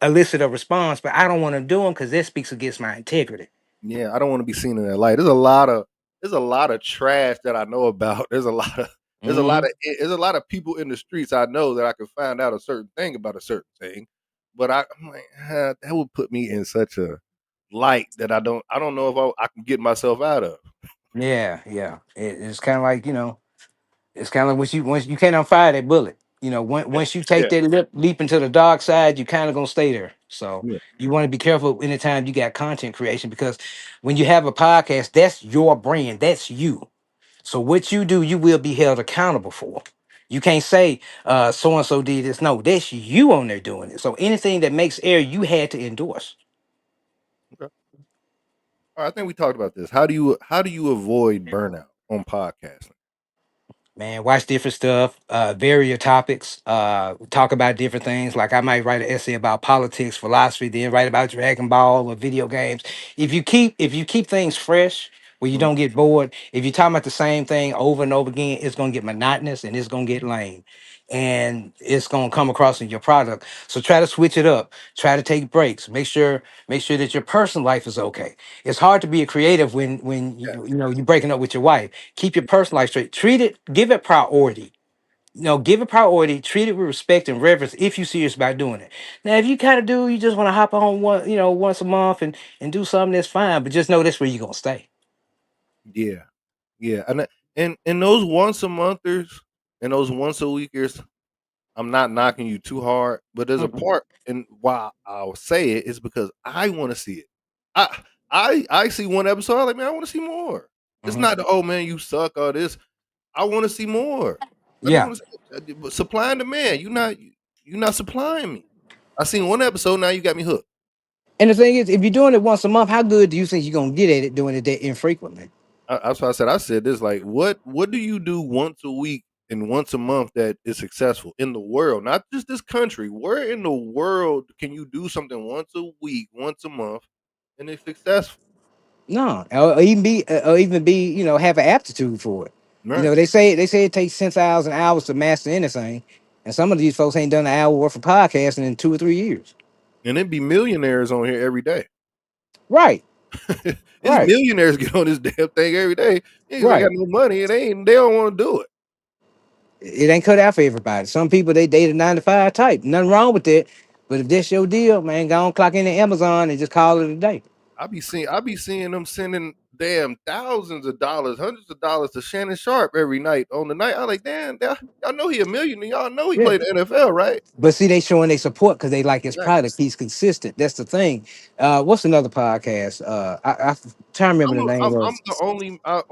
elicit a response, but I don't want to do them because that speaks against my integrity. Yeah, I don't want to be seen in that light. There's a lot of trash that I know about. Hmm. There's a lot of people in the streets I know that I can find out a certain thing about a certain thing, but I'm like, that would put me in such a light that I don't know if I can get myself out of. Yeah, yeah. It's kind of like, it's kind of like once you can't unfire that bullet. Yeah, Once you take yeah, that leap into the dark side, you kind of gonna stay there. So yeah, you want to be careful anytime you got content creation because when you have a podcast, that's your brand, that's you. So what you do, you will be held accountable for. You can't say so and so did this. No, that's you on there doing it. So anything that makes air, you had to endorse. okay. All right, I think we talked about this. How do you avoid burnout on podcasting? Man, watch different stuff, vary your topics, talk about different things. Like I might write an essay about politics, philosophy, then write about Dragon Ball or video games. If you keep things fresh where you Mhm. don't get bored, if you're talking about the same thing over and over again, it's gonna get monotonous and it's gonna get lame. And it's gonna come across in your product. So try to switch it up. Try to take breaks. Make sure that your personal life is okay. It's hard to be a creative when Yeah, you're breaking up with your wife. Keep your personal life straight. Treat it, give it priority. Give it priority, treat it with respect and reverence if you're serious about doing it. Now, if you kind of do, you just want to hop on once a month and do something that's fine, but just know that's where you're gonna stay. yeah, yeah, and those once a monthers and those once a weekers, I'm not knocking you too hard, but there's a Mhm. part, and why I'll say it is because I want to see it. I I see one episode, I'm like, man, I want to see more. It's Mhm. not the oh man, you suck or this. I want to see more. I just Yeah. want to see but supply and demand. You're not supplying me. I seen one episode, now you got me hooked. And the thing is, if you're doing it once a month, how good do you think you're gonna get at it doing it that infrequently? That's why I said this. Like, what do you do once a week and once a month that is successful in the world, not just this country? Where in the world can you do something once a week, once a month, and it's successful? No, or even be have an aptitude for it. Right. They say it takes 10,000 hours to master anything, and some of these folks ain't done an hour worth of podcasting in 2 or 3 years. And it be millionaires on here every day. Right, It's right, millionaires get on this damn thing every day. Niggas ain't right. got no money and they don't want to do it. It ain't cut out for everybody. Some people they date a 9 to 5 type. Nothing wrong with that. But if that's your deal, man, go on clock in at Amazon and just call it a day. I be seeing them sending damn thousands of dollars, hundreds of dollars to Shannon Sharp every night on the night. I like, damn, y'all know he a millionaire. Y'all know he Yeah. played the NFL, right? But see, they showing they support because they like his Exactly. product. He's consistent. That's the thing. What's another podcast? I trying to remember the name of. I'm the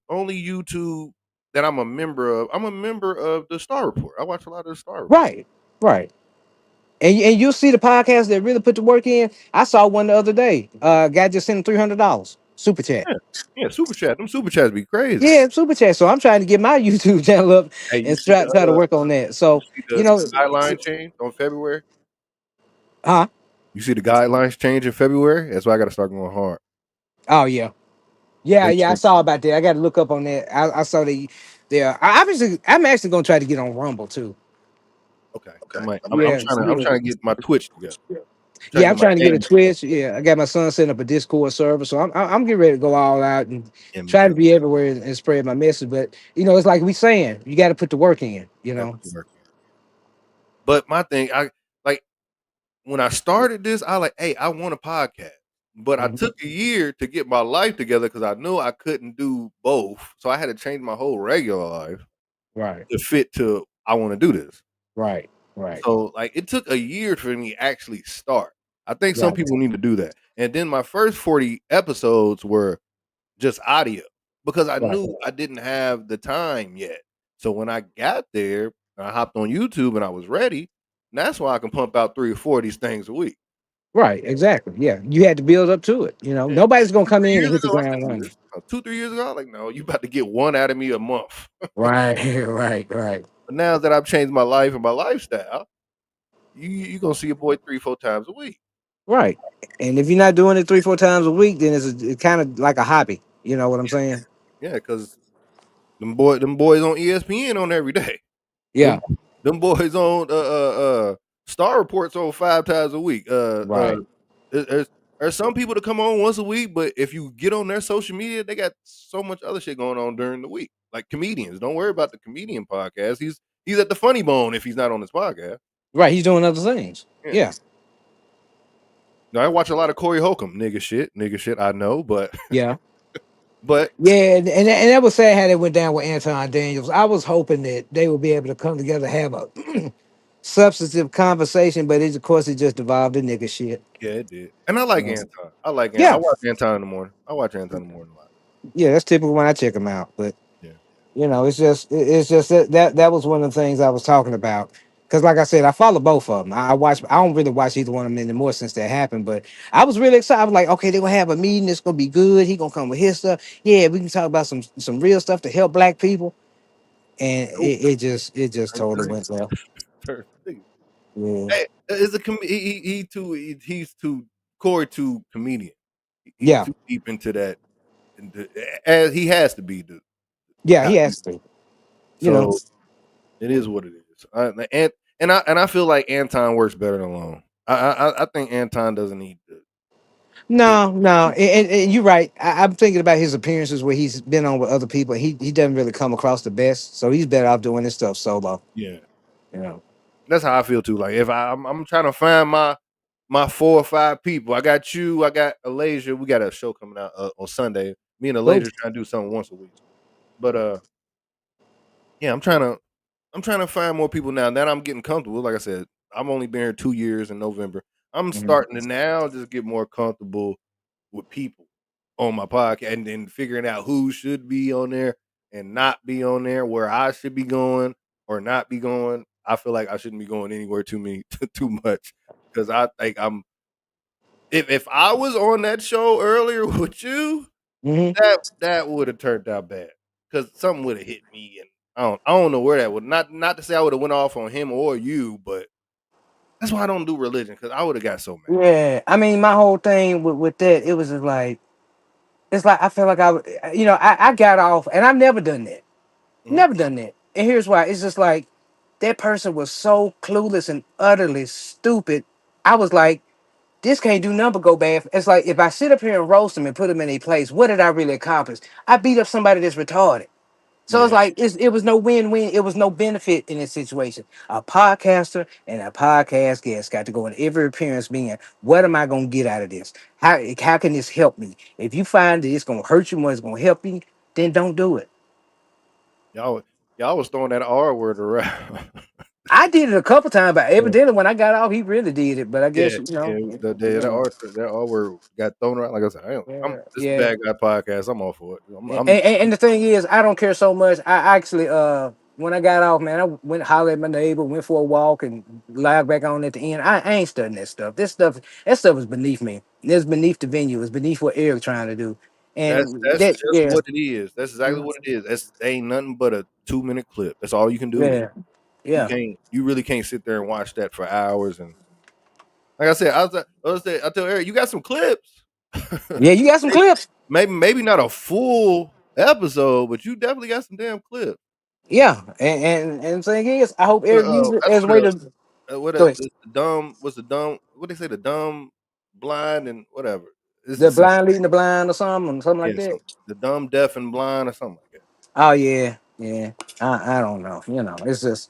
only YouTube that I'm a member of. I'm a member of the Star Report. I watch a lot of the Star Report. Right, right. And you'll see the podcast that really put the work in. I saw one the other day. Guy just sent him $300 super chat. Yeah, yeah, super chat. Them super chats be crazy. Yeah, super chat. So I'm trying to get my YouTube channel up Hey, and try to work on that. you So see you the know, guideline change on February? huh? You see the guidelines change in February? That's why I got to start going hard. Oh yeah, yeah, They yeah. I change. saw about that. I got to look up on that. I saw the there. I'm actually gonna try to get on Rumble too. Okay, I'm Yeah, trying to get my Twitch together. I'm trying to yeah. I'm get my trying to get a game Twitch. Yeah, I got my son setting up a Discord server, so I'm getting ready to go all out and yeah, me try to too. be everywhere and spread my message. But it's like we saying, you got to put the work in. Gotta put the work in. But my thing, I like when I started this, I like, hey, I want a podcast. But I Mhm. took a year to get my life together because I knew I couldn't do both. So I had to change my whole regular life Right, to fit to I want to do this. right, right, So like it took a year for me to actually start. I think some right, people need to do that. And then my first 40 episodes were just audio because I right, knew I didn't have the time yet. So when I got there, I hopped on YouTube and I was ready. And that's why I can pump out 3 or 4 of these things a week. right. Exactly. Yeah, you had to build up to it. Yeah. Nobody's gonna 2, come 3 in years and hit the ago, I ground couldn't do running. this. 2, 3 years ago, I was like, "No, you about to get 1 out of me a month." Right, right, right. But now that I've changed my life and my lifestyle, you gonna see your boy 3, 4 times a week. Right. And if you're not doing it 3, 4 times a week, then it's kind of like a hobby. You know what I'm saying? Yeah, because them boys on ESPN on every day. Yeah. Them them boys on Star Reports on 5 times a week. Right. There's some people that come on once a week, but if you get on their social media, they got so much other shit going on during the week. Like comedians, don't worry about the comedian podcast. He's at the Funny Bone if he's not on his podcast. Right. He's doing other things. Yeah. Yeah. Now I watch a lot of Corey Holcomb, nigga shit. I know, but Yeah. but Yeah. And that was sad how they went down with Anton Daniels. I was hoping that they would be able to come together, have a substantive conversation, but of course it just devolved to nigga shit. yeah, it did. And I like Yeah. Anton. I like Anton. I Yeah. watch Anton in the morning. I watch Anton in the morning a lot. Yeah, that's typical when I check them out. But Yeah. it's just that was one of the things I was talking about. Because like I said, I follow both of them. I watch. I don't really watch either one of them anymore since that happened. But I was really excited. I was like, okay, they're gonna have a meeting. It's gonna be good. He gonna come with his stuff. Yeah, we can talk about some real stuff to help black people. And Nope. it just Turn totally thirty. went left. Turn 30. Yeah. Hey, is a he's too Corey too comedian. He's Yeah. too deep into that, as he has to be. Yeah. He God, has to. You know. so it is what it is. And I feel like Anton works better than alone. I think Anton doesn't need to get. No, no, and you're right. I'm thinking about his appearances where he's been on with other people. He doesn't really come across the best, so he's better off doing this stuff solo. Yeah, You know. that's how I feel too. Like if I'm trying to find my 4 or 5 people. I got you. I got Alasia. We got a show coming out on Sunday. Me and Cool. Alasia trying to do something once a week. But yeah, I'm trying to find more people now that I'm getting comfortable. Like I said, I've only been here 2 years in November. I'm Mhm. starting to now just get more comfortable with people on my podcast and then figuring out who should be on there and not be on there, where I should be going or not be going. I feel like I shouldn't be going anywhere too much because I think if I was on that show earlier with you, Mhm. that would have turned out bad because something would have hit me, and I don't know where that would not to say I would have went off on him or you, but that's why I don't do religion because I would have got so mad. Yeah, I mean, my whole thing with that, it was just like it's like I feel like I got off, and I've never done that, Mhm. never done that. And here's why: it's just like that person was so clueless and utterly stupid. I was like, this can't do nothing but go bad. It's like if I sit up here and roast them and put them in a place, what did I really accomplish? I beat up somebody that's retarded. So it's Yeah, like it was no win-win. It was no benefit in this situation. A podcaster and a podcast guest got to go in every appearance being, what am I gonna get out of this? How can this help me? If you find that it's gonna hurt you more, it's gonna help you, then don't do it. y'all y'all was throwing that R word around. I did it a couple times, but Yeah, evidently when I got off, he really did it. But I yeah, guess yeah. you know, That R word got thrown around. Like I said, I'm yeah, this yeah. bad guy podcast. I'm all for it. And the thing is, I don't care so much. I actually, when I got off, man, I went hollered at my neighbor, went for a walk, and logged back on at the end. I ain't studying that stuff. That stuff is beneath me. It's beneath the venue. It's beneath what Eric trying to do. And That's that, just yeah, what it is. That's exactly what it is. That's ain't nothing but a 2 minute clip. That's all you can do. yeah, yeah, You really can't sit there and watch that for hours. And like I said, I tell Eric, you got some clips. yeah. You got some Hey, clips, maybe not a full episode, but you definitely got some damn clips. yeah. And the thing is, I hope Eric uses it That's as a way to what go ahead. the dumb what's the dumb what they say the dumb blind and whatever. This The is something. blind leading the blind or something like Yeah, that. the dumb deaf and blind or something like that. Oh yeah, yeah. I don't know. It's just.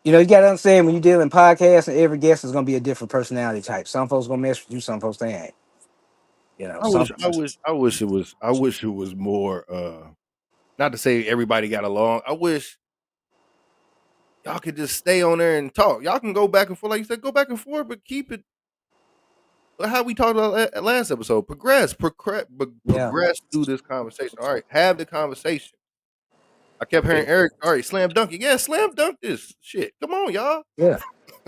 You gotta understand when you deal in podcasts, and every guest is gonna be a different personality type. Some folks gonna mess with you, some folks they ain't. Some. I wish it was more not to say everybody got along. I wish y'all could just stay on there and talk. Y'all can go back and forth, like you said, go back and forth, but keep it how we talked about last episode. Yeah, Progress through this conversation. All right, have the conversation. I kept hearing Eric, all right, slam dunk it. Yeah, slam dunk this shit. Come on, y'all. yeah.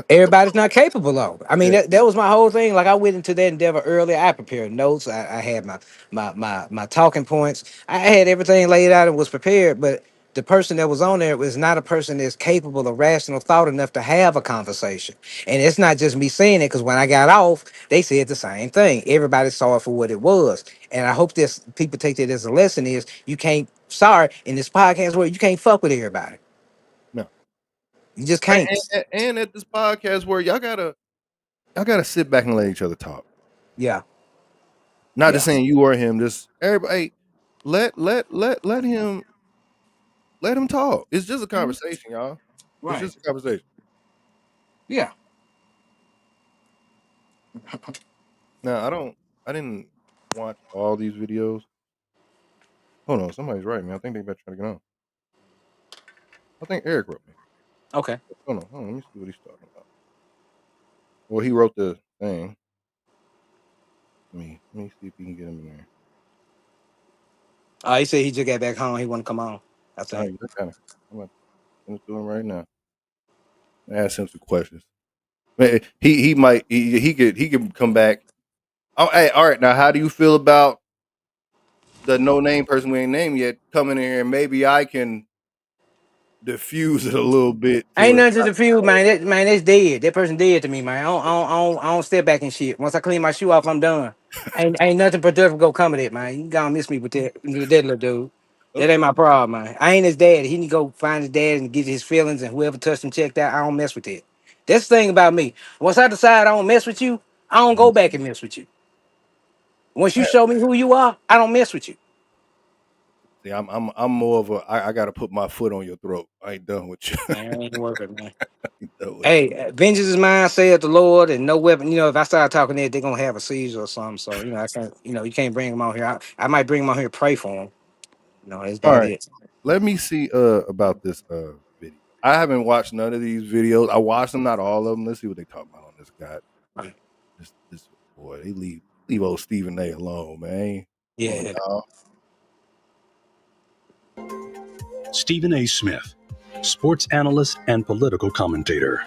Everybody's not capable of. I mean, Yeah. that was my whole thing. Like I went into that endeavor earlier. I prepared notes. I had my talking points. I had everything laid out and was prepared. But the person that was on there was not a person that's capable of rational thought enough to have a conversation. And it's not just me saying it, because when I got off, they said the same thing. Everybody saw it for what it was. And I hope this people take that as a lesson is you can't, sorry, in this podcast where you can't fuck with everybody. No. You just And, can't. and at this podcast where y'all gotta sit back and let each other talk. Yeah. Not just Yeah. saying you or him, just everybody let him talk. It's just a Mhm. conversation, y'all. It's Right. just a conversation. Yeah. Now I didn't watch all these videos. Hold on, somebody's writing me. I think they better try to get on. I think Eric wrote me. Okay. Hold on, let me see what he's talking about. Well, he wrote the thing. Let me see if he can get him in there. He said he just got back home. He want to come on, I All think. right, I got it. I'm about to send it to him right now. Ask him some questions. He might he could come back. Oh, hey, all right. Now, how do you feel about the no name person we ain't named yet coming in here? And maybe I can diffuse it a little bit to Ain't us. nothing to the field, man. That's dead. That person dead to me, man. I don't step back and shit. Once I clean my shoe off, I'm done. Ain't nothing productive go come of it, man. You gonna miss me with that little dude. That ain't Okay. my problem, man. I ain't his daddy. He need to go find his dad and get his feelings, and whoever touched him checked out. I don't mess with it. That's the thing about me. Once I decide I don't mess with you, I don't Mhm. go back and mess with you. Once you Hey, show me who you are, I don't mess with you. see, I'm more of a I got to put my foot on your throat. I ain't done with you. Man, ain't working, man. I ain't done with Hey, vengeance is mine, saith the Lord, and no weapon. If I start talking that, they're gonna have a seizure or something. So, I can't. You can't bring them out here. I might bring them out here, pray for them. That's you. All about right. it. Let me see about this video. I haven't watched none of these videos. I watched them, not all of them. Let's see what they talk about on this guy. This boy, they leave old Stephen A alone, man. Come on, Yeah. y'all. Stephen A. Smith, sports analyst and political commentator.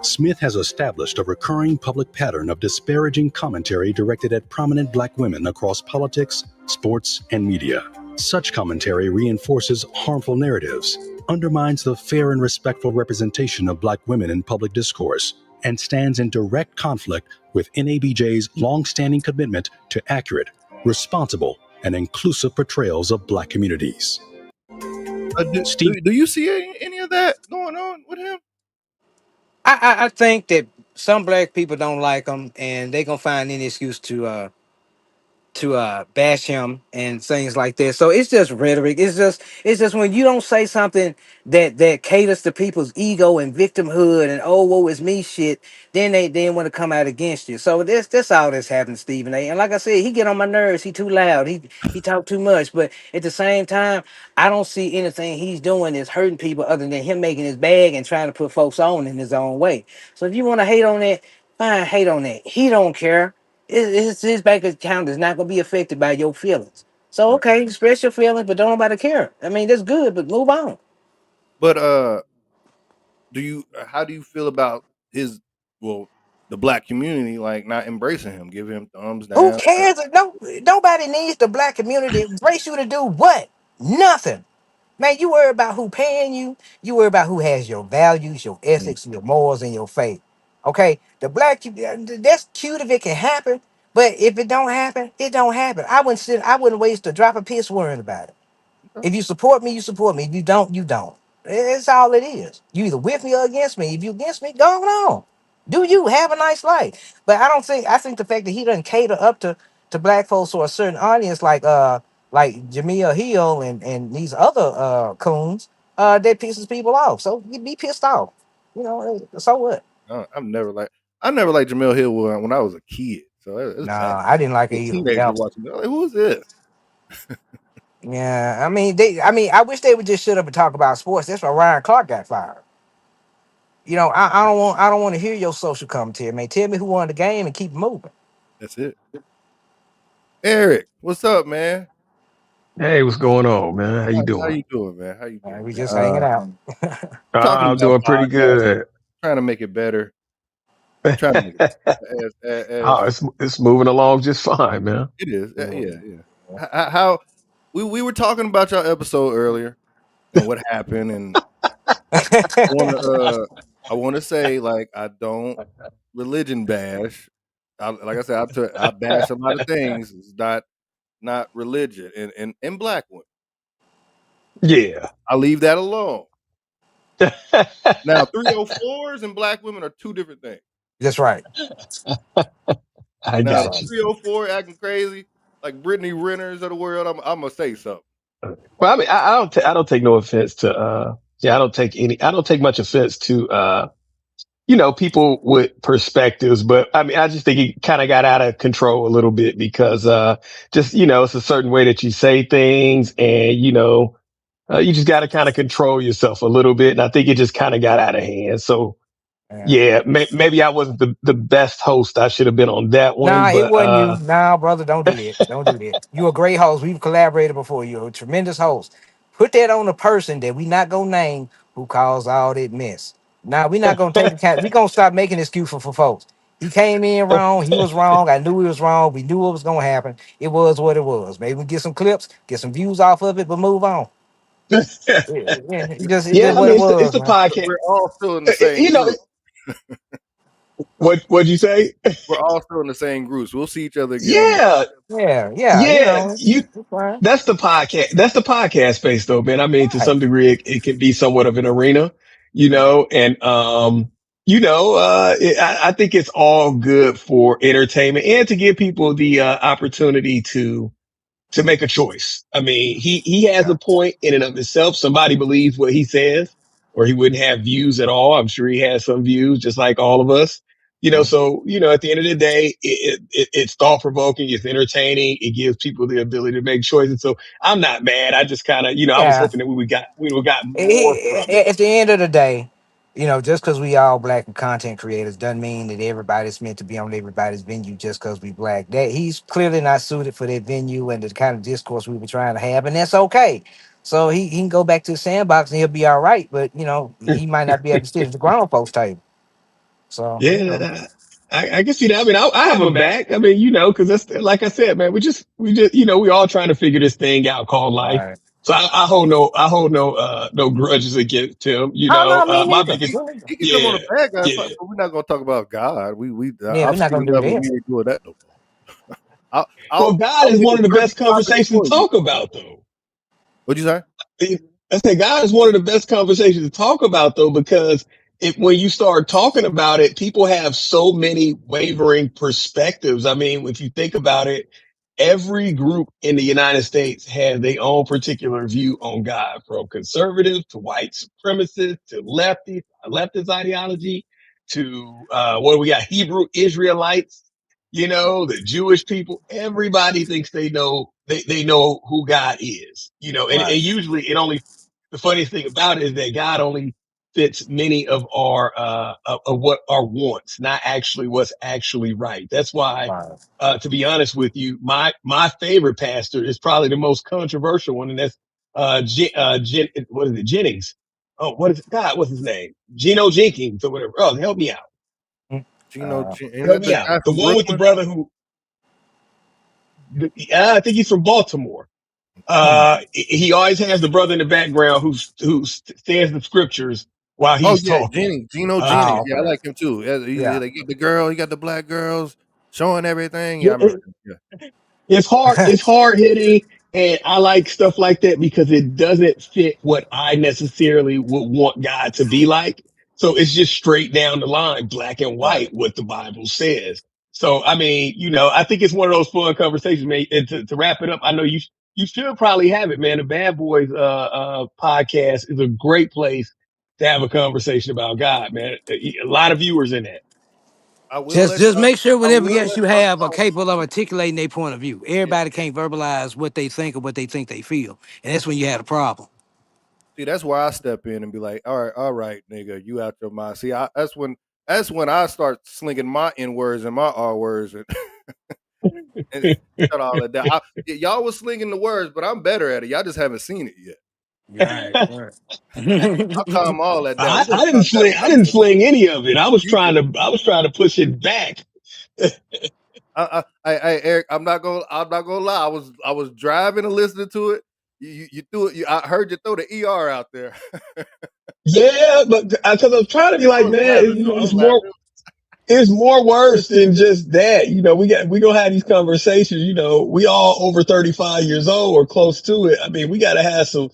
Smith has established a recurring public pattern of disparaging commentary directed at prominent black women across politics, sports, and media. Such commentary reinforces harmful narratives, undermines the fair and respectful representation of black women in public discourse, and stands in direct conflict with NABJ's longstanding commitment to accurate, responsible, and inclusive portrayals of black communities. Steve Do you see any of that going on with him? I think that some black people don't like him, and they gonna find any excuse to bash him and things like that. So it's just rhetoric. It's just when you don't say something that caters to people's ego and victimhood and oh woe is me shit, then they want to come out against you. So that's all that's happening, Stephen A. And like I said, he get on my nerves. He too loud. He talk too much. But at the same time, I don't see anything he's doing that's hurting people other than him making his bag and trying to put folks on in his own way. So if you want to hate on that, fine, hate on that. He don't care. His bank account is not going to be affected by your feelings. So Right. okay, express your feelings, but don't nobody care. I mean, that's good, but move on. But do you how do you feel about his well the black community like not embracing him, giving him thumbs Who down? cares? No, nobody needs the black community to embrace you to do what? Nothing. Man, you worry about who paying you. You worry about who has your values, your Mm, ethics, your morals, and your faith. Okay, that's cute if it can happen, but if it don't happen, it don't happen. I wouldn't waste a drop of piss worrying about it. okay. If you support me, you support me. If you don't, you don't. It's all it is. You either with me or against me. If you against me, go on. Do you have a nice life? But I think the fact that he doesn't cater up to black folks or a certain audience like Jameel Hill and these other coons, that pisses people off. So you be pissed off. So what? I never liked Jamel Hill when I was a kid. So it's bad. Nah, I didn't like it A either. teenager Yeah. watching me. I'm like, who is this? Yeah. I wish they would just shut up and talk about sports. That's why Ryan Clark got fired. I don't want to hear your social commentary, man. Tell me who won the game and keep it moving. That's it. Eric, what's up, man? Hey, what's going on, man? How you How doing? you doing, man? How you doing, We man? just hanging out. Talking I'm about doing pretty podcasting, good. trying to make it better. Trying to make it Oh, as it's moving along just fine, man. it is. Yeah. Yeah, yeah. How we were talking about your episode earlier, and what happened. And I want to I want to say, like, I don't religion bash. Like I said, I bash a lot of things. It's not religion and black women. Yeah. I leave that alone. Now, 304s and black women are two different things. That's right. I Now, That's the got right. you. 304 acting crazy, like Brittany Renners of the world, I'm gonna say something. Well, I mean, I don't take no offense to, yeah, I don't take much offense to, people with perspectives, but I mean, I just think it kind of got out of control a little bit because, just, it's a certain way that you say things and, you just got to kind of control yourself a little bit. And I think it just kind of got out of hand. So Yeah. yeah, maybe I wasn't the best host. I should have been on that one, Nah, it but, wasn't you. Nah, brother, don't do that. Don't do that. You a great host. We've collaborated before. You're a tremendous host. Put that on the person that we not gonna name who caused all that mess. Nah, we not gonna take account. We gonna stop making excuses for folks. He came in wrong. He was wrong. I knew he was wrong. We knew what was gonna happen. It was what it was. Maybe we get some clips, get some views off of it, but move on. Yeah, yeah, it yeah, just I what mean, it it's was, the man. podcast. We're all still in the same You know, group. what'd you say? We're all still in the same groups. We'll see each other again on the. Yeah, Yeah, yeah, yeah, it's fine. that's the podcast. That's the podcast space though, man. I mean, to Right. some degree, it can be somewhat of an arena, and, I think it's all good for entertainment and to give people the, opportunity to make a choice. I mean, he has Yeah. a point in and of itself. Somebody believes what he says, or he wouldn't have views at all. I'm sure he has some views, just like all of us. Mhm. So at the end of the day, it's thought provoking, it's entertaining, it gives people the ability to make choices. So I'm not mad. I just kind of, I was Yeah. hoping that we would got more from it. At the end of the day, just because we all black and content creators doesn't mean that everybody's meant to be on everybody's venue just because we black. That he's clearly not suited for that venue and the kind of discourse we were trying to have, and that's okay. So he can go back to the sandbox and he'll be all right. But he might not be able to sit at the grown folks table. So Yeah, I guess I mean, I have them back. I mean, because that's like I said, man. We just, we all trying to figure this thing out called life. right. So I hold no grudges against him. Oh no, me My neither. biggest, He can come on yeah, the bad guys, yeah. but we're not gonna talk about God. Yeah, we're I've not seen gonna the do level. that. We ain't doing that no more. I'll Well, I'll God I'll is make one a of the best perfect topic conversations for to you. talk about, though. What'd you say? I say God is one of the best conversations to talk about though, because when you start talking about it, people have so many wavering perspectives. I mean, if you think about it, every group in the United States has their own particular view on God, from conservative to white supremacist to leftist ideology to, what do we got? Hebrew Israelites, the Jewish people. Everybody thinks they know who God is, and Right. usually the funniest thing about it is that God only fits many of our, of what our wants, not actually what's actually right. That's why, Right. to be honest with you, my favorite pastor is probably the most controversial one. And that's, what is it? Jennings. Oh, what is it? God, what's his name? Geno Jenkins or whatever. Oh, help me out. Isn't Help that me the out. guy The from one with the Brooklyn? brother who, I think he's from Baltimore. Hmm. He always has the brother in the background who says the scriptures while Oh he's yeah, talking. Jennings, Geno Uh, Jennings. Oh, Yeah, I okay. like him too. Yeah, Yeah. they got the girl. He got the black girls showing everything. Yeah, I yeah, remember him. Yeah, It's hard. It's hard hitting, and I like stuff like that because it doesn't fit what I necessarily would want God to be like. So it's just straight down the line, black and right. white, what the Bible says. So I mean, I think it's one of those fun conversations, man. And to wrap it up, I know you should probably have it, man. The Bad Boys podcast is a great place to have a conversation about God, man. A lot of viewers in that. Just make sure I whatever will guests let you have are Uncle. capable of articulating their point of view. Yeah. Everybody can't verbalize what they think or what they think they feel, and that's when you had a problem. See, that's where I step in and be like, all right, nigga, you out your mind. See, that's when I start slinging my N words and my R words and shut all that down. Y'all was slinging the words, but I'm better at it. Y'all just haven't seen it yet. Right, right. I'll calm all that down. I, We're gonna I didn't stop that sling. when I I didn't get sling any of it. I was you trying did. to. I was trying to push it back. Eric, I'm not gonna lie. I was driving and listening to it, You threw it. I heard you throw the ER out there. Yeah, but because I'm trying to be I like, was man, laughing. I was laughing. it's more worse than just that. We gonna have these conversations. We all over 35 years old or close to it. I mean, we gotta have some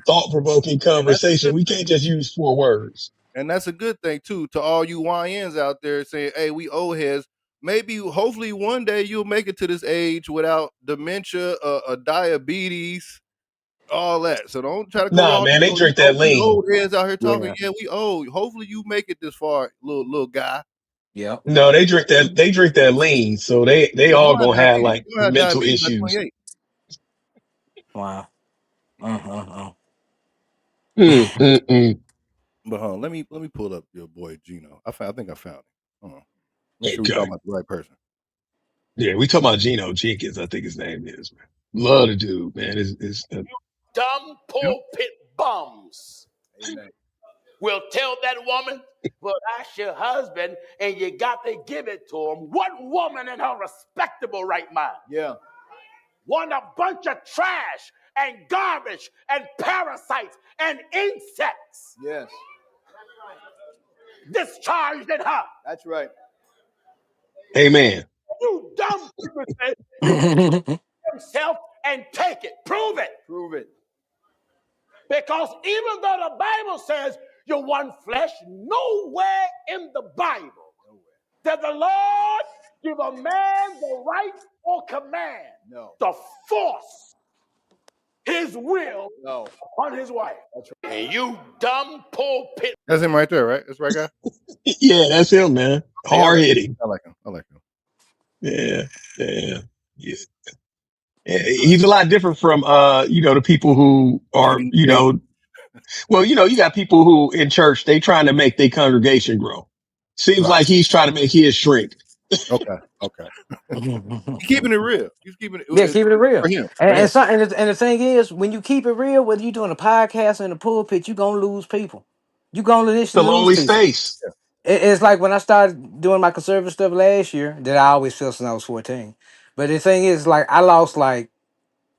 thought provoking And that's a conversation. good We thing. can't just use four words. And that's a good thing too to all you YNs out there saying, "Hey, we old heads. Maybe, hopefully, one day you'll make it to this age without dementia, diabetes, all that. So don't try to go Nah, all, man, they drink that these lean. old heads out here talking. Yeah. Yeah, we old. Hopefully, you make it this far, little guy. Yep. No, they drink that lean. So they Yeah, you all gonna have gonna have diabetes. like You gonna have mental diabetes by issues. 28. Wow. Uh-huh. Mm, mm, mm. But let me pull up your boy Gino. I think I found him. Hold on. Make sure we Okay. talking about the right person. Yeah, we talking about Geno Jenkins, I think his name is, man. Love the dude, man. Dumb Yep. pulpit bums Amen. will tell that woman, well, that's your husband, and you got to give it to him. What woman in her respectable right mind Yeah. want a bunch of trash and garbage and parasites and insects Yes. discharged in her? That's right. Amen. You dumb people say himself and take it. Prove it. Prove it. Because even though the Bible says you're one flesh, nowhere in the Bible does the Lord give a man the right or command to force his will upon his wife. That's right. And you dumb pulpit. That's him right there, right? That's the right guy. Yeah, that's him, man. Okay, yeah, Hard hitting. I like him. I like him. Yeah, yeah, yeah. Yeah, he's a lot different from, the people who are, King David. well, you got people who in church, they trying to make their congregation grow. Seems Right. like he's trying to make his shrink. Okay. Okay. He's keeping it real. He's keeping it Yeah, keep it real. for him. For And him. and, so, and, and the thing is, when you keep it real, whether you're doing a podcast or in the pulpit, you're gonna lose people. You're gonna It's a initially lose lonely people. space. It's like when I started doing my conservative stuff last year that I always felt since I was 14. But the thing is, like, I lost like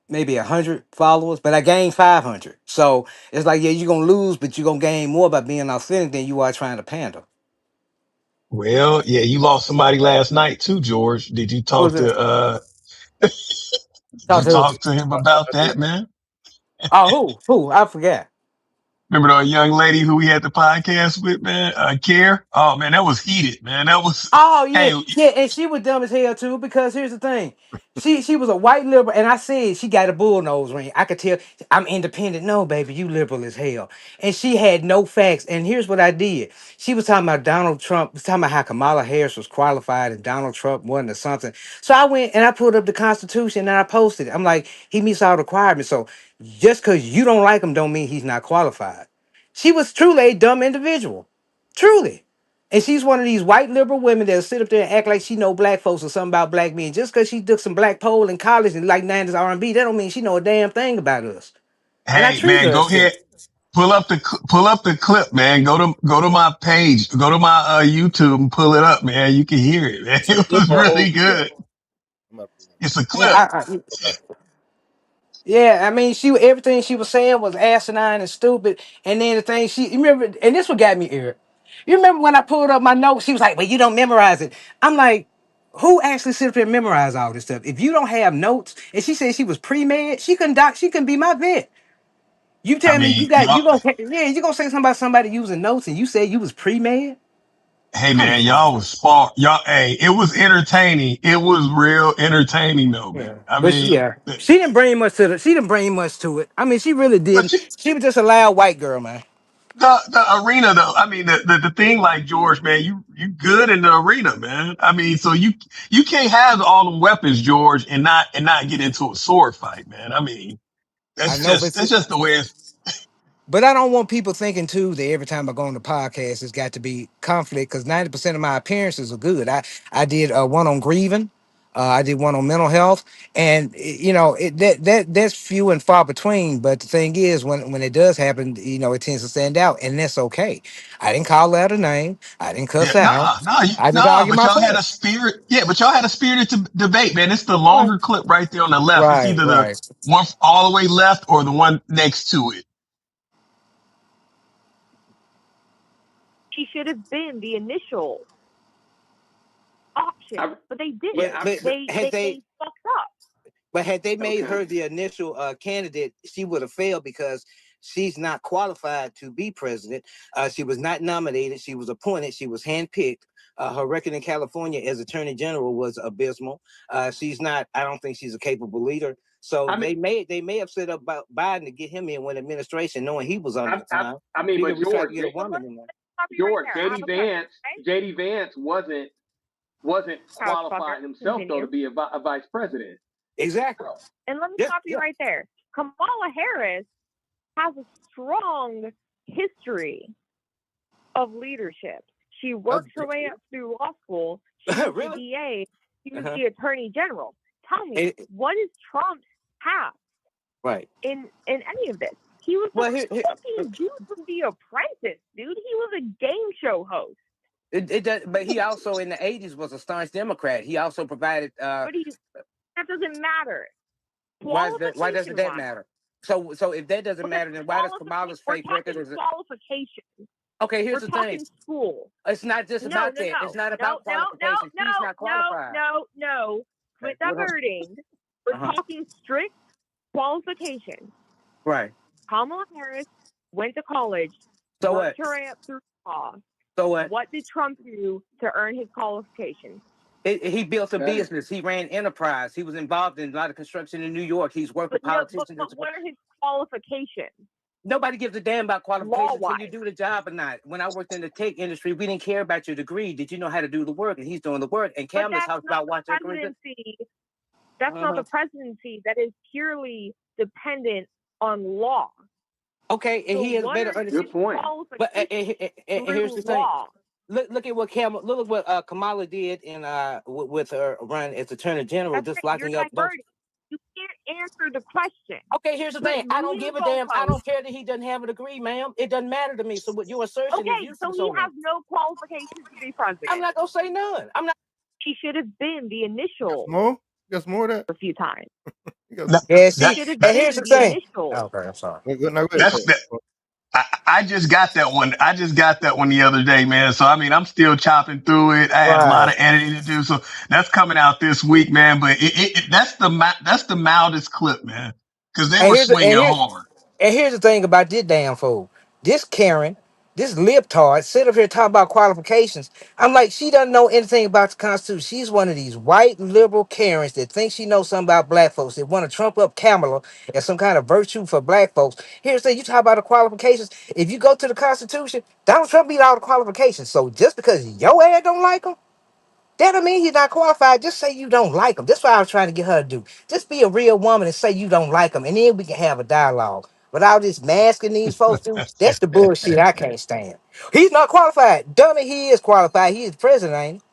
maybe 100 followers, but I gained 500. So it's like, yeah, you're gonna lose, but you're gonna gain more by being authentic than you are trying to pander. Well, yeah, you lost somebody last night too, George. Did you What was talk it? did Talk you to talk to him I about did. that, man? oh who? I forgot. Remember the young lady who we had the podcast with, man? Care? Oh man, that was heated, man. That was, Oh yeah, hey, yeah, and she was dumb as hell too. Because here's the thing, she was a white liberal, and I said she got a bull nose ring. I could tell I'm independent. No, baby, you liberal as hell. And she had no facts. And here's what I did. She was talking about Donald Trump, was talking about how Kamala Harris was qualified and Donald Trump wasn't or something. So I went and I pulled up the Constitution and I posted it. I'm like, he meets all the requirements. So just because you don't like him, don't mean he's not qualified. She was truly a dumb individual, truly. And she's one of these white liberal women that'll sit up there and act like she know black folks or something about black men. Just because she took some black pole in college and like 90s R&B, that don't mean she know a damn thing about us. And I hey, treat man, her go as ahead. such. Pull up the clip, man. Go to my page, go to my YouTube and pull it up, man. You can hear it, man. It's a It clip was or whole really video. good. I'm about to- It's a Yeah, clip. Okay. yeah, I mean, she everything she was saying was asinine and stupid. And then the thing you remember, and this what got me, Eric. You remember when I pulled up my notes? She was like, "Well, you don't memorize it." I'm like, "Who actually sit up here and memorize all this stuff? If you don't have notes," and she said she was pre-med, she couldn't she couldn't be my vet. You I tell me mean, y'all, you gonna say something about somebody using notes and you say you was pre-med? hey Come man, on. y'all was smart. Y'all, hey, it was entertaining. It was real entertaining though, man. Yeah. I But mean, she didn't bring much to she didn't bring much to it. I mean, she really but didn't. She was just a loud white girl, man. the arena though, I mean, the thing like George, man, you good in the arena, man. I mean, so you can't have all the weapons, George, and not get into a sword fight, man. I mean, I that's know, just that's just the way it's. but I don't want people thinking too that every time I go on the podcast, it's got to be conflict because 90% of my appearances are good. I did one on grieving. I did one on mental health, and that's few and far between. But the thing is, when it does happen, it tends to stand out, and that's okay. I didn't call out a name. I didn't Yeah, cuss out. I just nah, argue but my y'all had a point. spirit. Yeah, but y'all had a spirited debate, man. It's the Right, longer clip right there on the left. It's right, either the right. one all the way left or the one next to it. She should have been the initial option, but they But didn't. but, but had they They fucked up. But had they made Okay. her the initial candidate, she would have failed because she's not qualified to be president. She was not nominated. She was appointed. She was handpicked. Her record in California as Attorney General was abysmal. She's not. I don't think she's a capable leader. So I mean, they may have set up Biden to get him in when administration, knowing he was under the time. I mean, but Figure we tried George, to get a woman in there. Stop you right George, there. I have a question. Okay? JD Vance wasn't House fucker. qualified himself though to Continue. be a vice president. Exactly. And let me Yeah, stop you yeah. right there. Kamala Harris has a strong history of leadership. She worked her way up through law school. She was Really? the DA. She was Uh-huh. the Attorney General. Tell me, what is Trump's past Right. in any of this? He was Well, the fucking dude from The Apprentice, dude. He was a game show host. It does, but he also in the 80s was a staunch Democrat. He also provided But that doesn't matter. why doesn't that matter? So if that doesn't matter, then why does Kamala's fake record is qualifications? okay? Here's We're the talking thing. school. It's not just about that. It's not about qualifications. She's not qualified. No. Quit diverting. We're talking strict qualifications. Right. Kamala Harris went to college. So worked what? her way up through law. So what? What did Trump do to earn his qualifications? He built a business. He ran enterprise. He was involved in a lot of construction in New York. He's worked with politicians. But what are his qualifications? Nobody gives a damn about qualifications. Law-wise. Can you do the job or not? When I worked in the tech industry, we didn't care about your degree. Did you know how to do the work? And he's doing the work. And Cam is talking about watching presidency. That's not the presidency. That is purely dependent on law. Okay, and he has better understanding. Good point. But and here's the thing. Look at what Kamala did in with her run as Attorney General, just locking up. You can't answer the question. Okay, here's the thing. I don't give a damn. I don't care that he doesn't have a degree, ma'am. It doesn't matter to me. So what your assertion is useless. So he has no qualifications to be president. I'm not gonna say none. I'm not. He should have been the initial. Guess more of that. A few times. Here's the thing. Okay, I'm sorry. I just got that one. I just got that one the other day, man. So, I mean, I'm still chopping through it. I had a lot of editing to do. So that's coming out this week, man. But that's the mildest clip, man. Cause they were swinging hard. And here's the thing about this damn fool. This Karen, this libtard, sit up here talking about qualifications. I'm like, she doesn't know anything about the Constitution. She's one of these white liberal Karens that thinks she knows something about black folks. That want to trump up Kamala as some kind of virtue for black folks. Here's the thing, you talk about the qualifications. If you go to the Constitution, Donald Trump beat all the qualifications. So just because your ass don't like him, that don't mean he's not qualified. Just say you don't like him. That's what I was trying to get her to do. Just be a real woman and say you don't like him, and then we can have a dialogue. Without this masking these folks do, that's the bullshit I can't stand. He's not qualified. Dummy, he is qualified. He is president, ain't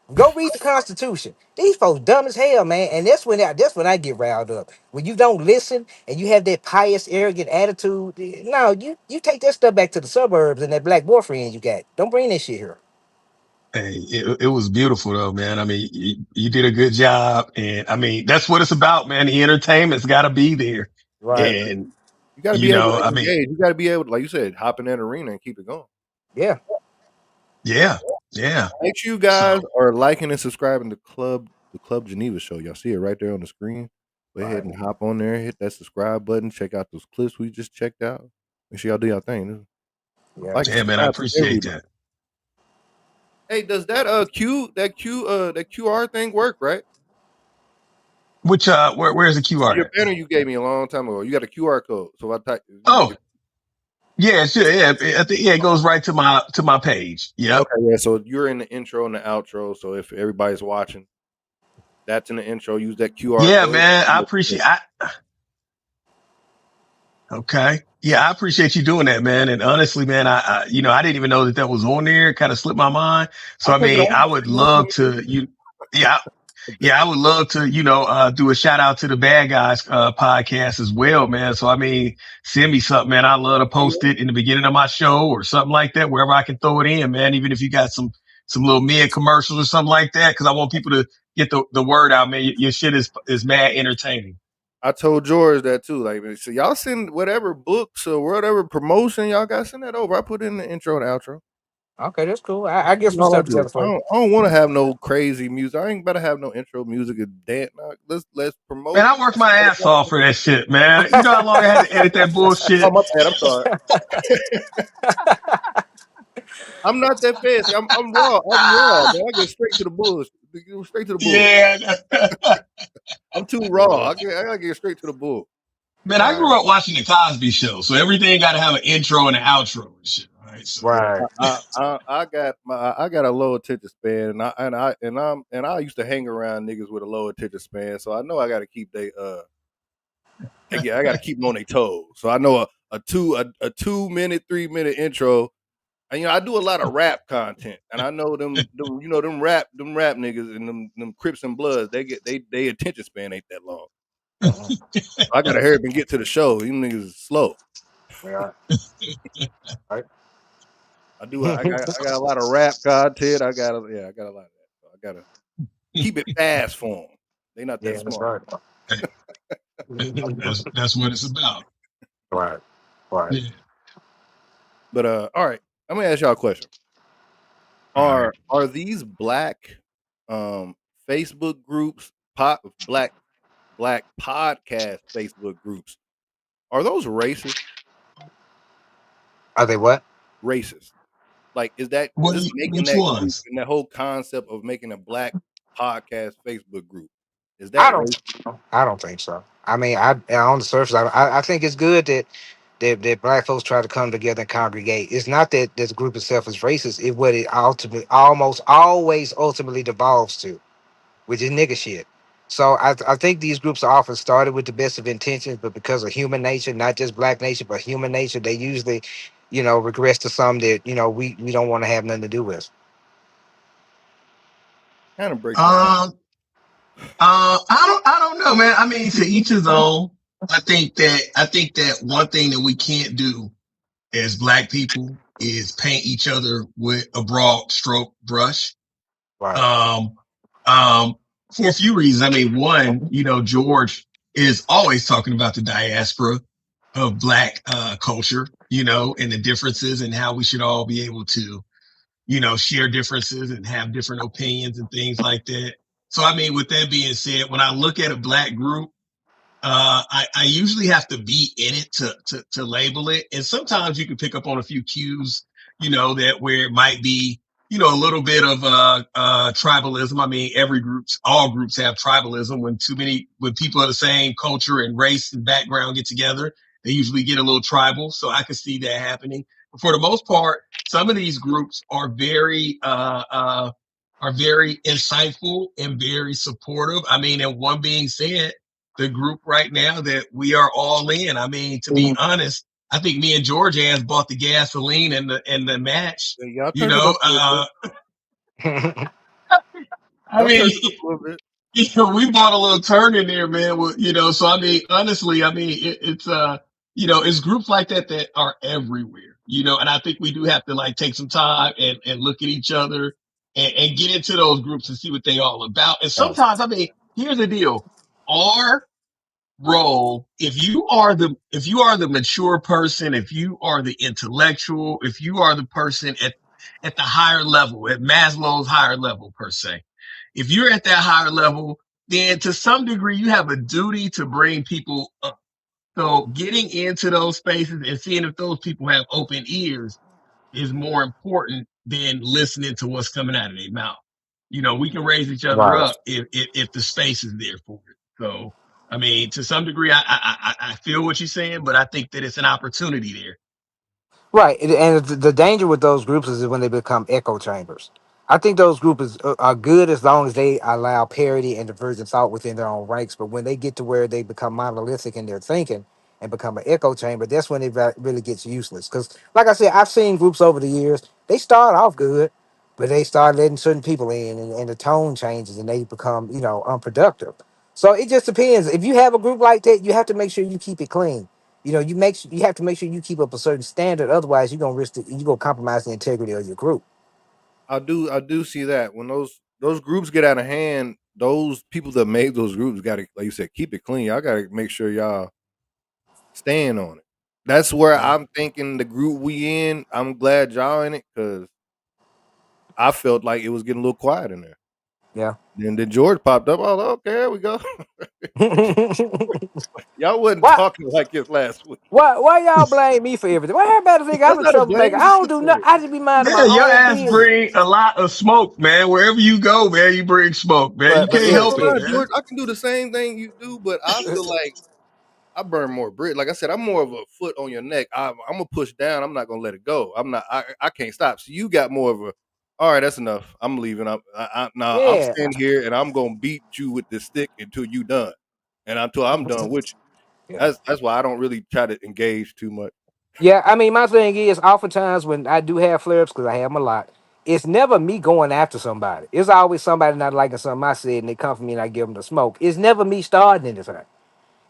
he? Go read the Constitution. These folks dumb as hell, man. And that's when I get riled up. When you don't listen and you have that pious, arrogant attitude. No, you take that stuff back to the suburbs and that black boyfriend you got. Don't bring that shit here. Hey, it was beautiful though, man. I mean, you did a good job. And I mean, that's what it's about, man. The entertainment's got to be there. Right. And you got to be able to engage. You got to be able to, like you said, hop in that arena and keep it going. Yeah. Yeah. Make sure you guys are liking and subscribing to the Club Geneva show. Y'all see it right there on the screen. Go ahead and hop on there, hit that subscribe button, check out those clips we just checked out. Make sure y'all do your thing. Yeah, man, I appreciate that. Hey, does that QR thing work, right? Which where's the QR? Your banner you gave me a long time ago. You got a QR code. So I type. Yeah, sure. Yeah, it goes right to my page. Yeah. Okay, yeah. So you're in the intro and the outro. So if everybody's watching, that's in the intro. Use that QR. Yeah, code. man. I appreciate. Okay. Yeah, I appreciate you doing that, man. And honestly, man, I didn't even know that was on there. It kind of slipped my mind. So I mean, I would love to. Yeah. Yeah, I would love to, do a shout out to the Bad Guys podcast as well, man. So I mean, send me something, man. I love to post it in the beginning of my show or something like that, wherever I can throw it in, man. Even if you got some little mid commercials or something like that, because I want people to get the word out, man. Your shit is mad entertaining. I told George that too. Like, so y'all send whatever books or whatever promotion y'all got, send that over. I put in the intro and outro. Okay, that's cool. I get That's some all I stuff do. together for you. I don't want to have no crazy music. I ain't better have no intro music and dance. No, let's Man, promote. I worked my ass off for that shit, man. You know how long I had to edit that Oh bullshit? my bad. I'm sorry. I'm not that fancy. I'm raw. I'm raw, man. I get straight to the bush. Straight to the bull. Yeah. I'm too raw. I gotta get straight to the bull. Man, I grew up watching the Cosby Show, so everything got to have an intro and an outro and shit. All right, so Yeah, Right. I got a low attention span, and I used to hang around niggas with a low attention span, so I know I got to keep I got to keep them on their toes. So I know a 2 minute 3 minute intro, and I do a lot of rap content, and I know them rap niggas and them Crips and Bloods, they attention span ain't that long. Mhm. So I got to hurry up and get to the show. These niggas is slow. Yeah. Right. I got a lot of rap content. I got a lot of that. So I gotta keep it fast for them. They not that Yeah, that's smart. right. hey, that's what it's about. Right. Right. Yeah. But all right, I'm gonna ask y'all a question. All right. Are these black um Facebook groups, black podcast Facebook groups, are those racist? Are they what? Racist? Like, is that just making Which that group ones? and that whole concept of making a black podcast Facebook group? Is that I don't. racist? I don't think so. I mean, on the surface, I think it's good that black folks try to come together and congregate. It's not that this group itself is racist. It what it ultimately, almost always ultimately devolves to, which is nigga shit. So I think these groups are often started with the best of intentions, but because of human nature, not just black nature, but human nature, they usually, regress to some that we don't want to have nothing to do with. Kind of break down. Um, I don't know, man. I mean, to each his own. I think that one thing that we can't do as black people is paint each other with a broad stroke brush. Right. Um, for a few reasons. I mean, one, George is always talking about the diaspora of black culture, and the differences and how we should all be able to, share differences and have different opinions and things like that. So, I mean, with that being said, when I look at a black group, I usually have to be in it to label it. And sometimes you can pick up on a few cues, that where it might be, a little bit of tribalism. I mean, all groups have tribalism. When people of the same culture and race and background get together, they usually get a little tribal. So I can see that happening. But for the most part, some of these groups are very insightful and very supportive. I mean, and one being said, the group right now that we are all in. I mean, to be honest, I think me and George has bought the gasoline and the match. Yeah, y'all You turned it know, up a little bit. I Y'all mean, turned it up a little bit. we bought a little turn in there, man. So I mean, honestly, I mean, it's groups like that that are everywhere. And I think we do have to like take some time and look at each other and get into those groups and see what they all about. And sometimes, I mean, here's the deal: our role, if you are the mature person, if you are the intellectual, if you are the person at the higher level, at Maslow's higher level per se, if you're at that higher level, then to some degree you have a duty to bring people up. So getting into those spaces and seeing if those people have open ears is more important than listening to what's coming out of their mouth. We can raise each other Right. up if the space is there for it. So, I mean, to some degree, I feel what you're saying, but I think that it's an opportunity there. Right, and the danger with those groups is when they become echo chambers. I think those groups are good as long as they allow parity and divergent thought within their own ranks. But when they get to where they become monolithic in their thinking and become an echo chamber, that's when it really gets useless. Because, like I said, I've seen groups over the years. They start off good, but they start letting certain people in, and the tone changes, and they become, unproductive. So it just depends. If you have a group like that, you have to make sure you keep it clean. You have to make sure you keep up a certain standard. Otherwise, you're gonna you're gonna compromise the integrity of your group. I do see that when those groups get out of hand, those people that made those groups got to, like you said, keep it clean. Y'all got to make sure y'all stand on it. That's where Yeah. I'm thinking the group we in. I'm glad y'all in it because I felt like it was getting a little quiet in there. Yeah. Then George popped up. I was like, okay, there we go. Y'all wasn't why talking like this last week. why y'all blame me for everything? Why everybody think I'm That's a not a troublemaker? blame. I It's just don't a do nothing. point. I just be minding my Man, your own ass business. bring a lot of smoke, man. Wherever you go, man, you bring smoke, man. You But can't I ain't Eric, help gonna it, lie, Eric, man. George. I can do the same thing you do, but I feel like I burn more bridge. Like I said, I'm more of a foot on your neck. I'm gonna push down. I'm not gonna let it go. I'm not. I can't stop. So you got more of a. All right, that's enough. I'm leaving. Nah, I'm yeah, staying here and I'm gonna beat you with this stick until you done, and until I'm done with you. yeah. That's why I don't really try to engage too much. Yeah, I mean, my thing is, oftentimes when I do have flare ups, because I have them a lot, it's never me going after somebody. It's always somebody not liking something I said, and they come for me and I give them the smoke. It's never me starting anything.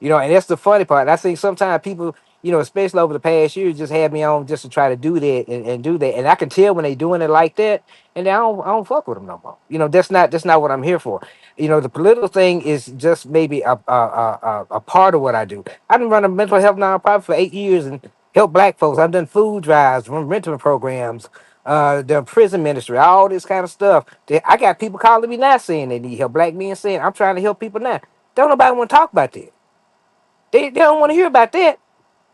And that's the funny part. I think sometimes people, especially over the past year, just have me on just to try to do that and do that. And I can tell when they doing it like that, and then I don't fuck with them no more. That's not what I'm here for. The political thing is just maybe a part of what I do. I've been running a mental health nonprofit for 8 years and help black folks. I've done food drives, run rental programs, the prison ministry, all this kind of stuff. I got people calling me now saying they need help. Black men saying I'm trying to help people now. Don't nobody want to talk about that. They don't want to hear about that.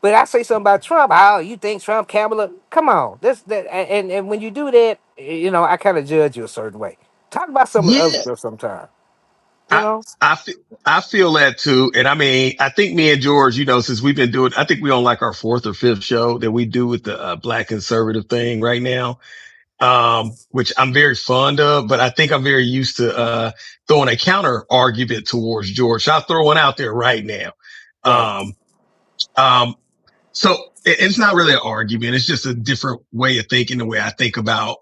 But I say something about Trump. Oh, you think Trump, Kamala? Come on. And when you do that, I kind of judge you a certain way. Talk about some of the other Yeah, stuff sometimes. You I, know? I feel that too. And I mean, I think me and George, since we've been doing, I think we on like our fourth or fifth show that we do with the black conservative thing right now. Which I'm very fond of, but I think I'm very used to, throwing a counter argument towards George. So I'll throw one out there right now. Right. Um, um, so it's not really an argument. It's just a different way of thinking. The way I think about,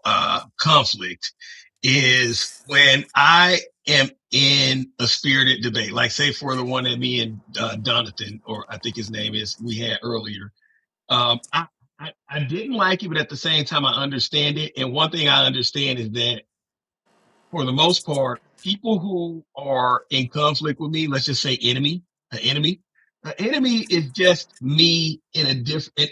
conflict is when I am in a spirited debate, like say for the one that me and, Jonathan, or I think his name is, we had earlier. I didn't like it, but at the same time, I understand it. And one thing I understand is that for the most part, people who are in conflict with me, let's just say an enemy is just me in a different,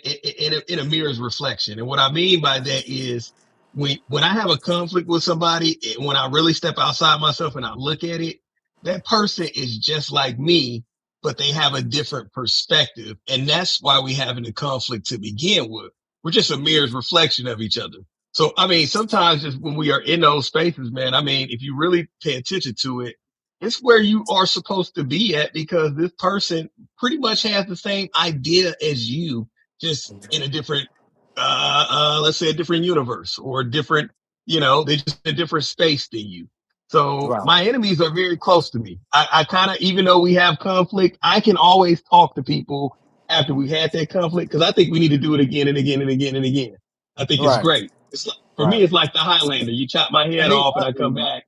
in a mirror's reflection. And what I mean by that is when I have a conflict with somebody, when I really step outside myself and I look at it, that person is just like me, but they have a different perspective. And that's why we having a conflict to begin with. We're just a mirror's reflection of each other. So, I mean, sometimes just when we are in those spaces, man, I mean, if you really pay attention to it, it's where you are supposed to be at because this person pretty much has the same idea as you, just in a different, let's say a different universe or a different, they just in a different space than you. So Right. my enemies are very close to me. I kind of, even though we have conflict, I can always talk to people after we had that conflict because I think we need to do it again and again and again and again. I think it's Right. great. It's like, for Right. me, it's like the Highlander. You chop my I head hate off my and I come enemies. back.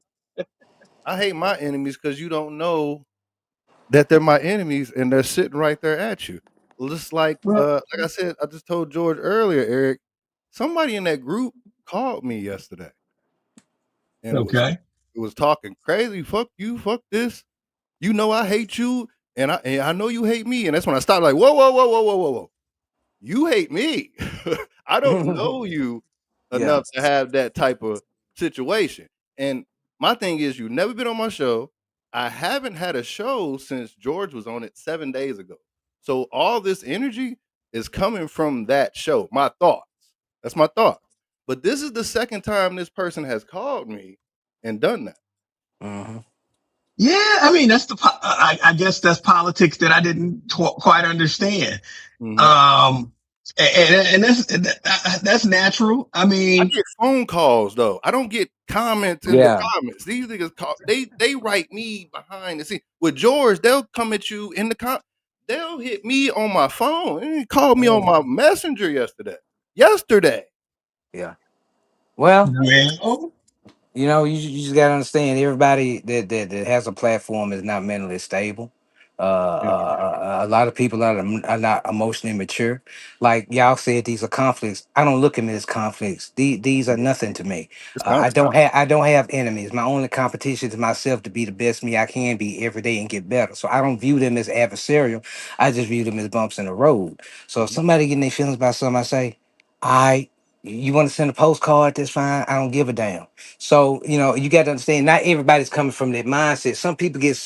I hate my enemies because you don't know that they're my enemies and they're sitting right there at you. Just Well, like I said, I just told George earlier, Eric, somebody in that group called me yesterday and okay. it was talking crazy. Fuck you, fuck this. You know I hate you, and I know you hate me. And that's when I stopped like, whoa, whoa, whoa, whoa, whoa, whoa, whoa. You hate me. I don't know you Yeah. enough to have that type of situation. And my thing is, you've never been on my show. I haven't had a show since George was on it 7 days ago. So all this energy is coming from that show. My thoughts. That's my thought. But this is the second time this person has called me and done that. Hmm. Yeah, I mean, I guess that's politics that I didn't quite understand. Mhm. Um, and that's natural. I I mean, get phone calls though. I don't get comments in the Yeah. comments. These niggas call they write me behind the scene. With George, they'll come at you in the they'll hit me on my phone. They called me on Mhm. my messenger yesterday. Yesterday. Yeah. Well, well. You just gotta understand everybody that has a platform is not mentally stable. Yeah, A lot of people are not emotionally mature. Like y'all said, these are conflicts. I don't look at them as conflicts. These are nothing to me. it's content. I don't have enemies. My only competition is myself to be the best me I can be every day and get better. So I don't view them as adversarial. I just view them as bumps in the road. So if Mhm. somebody getting their feelings about something, I say, I you want to send a postcard, that's fine. I don't give a damn. So, you got to understand, not everybody's coming from that mindset. Some people get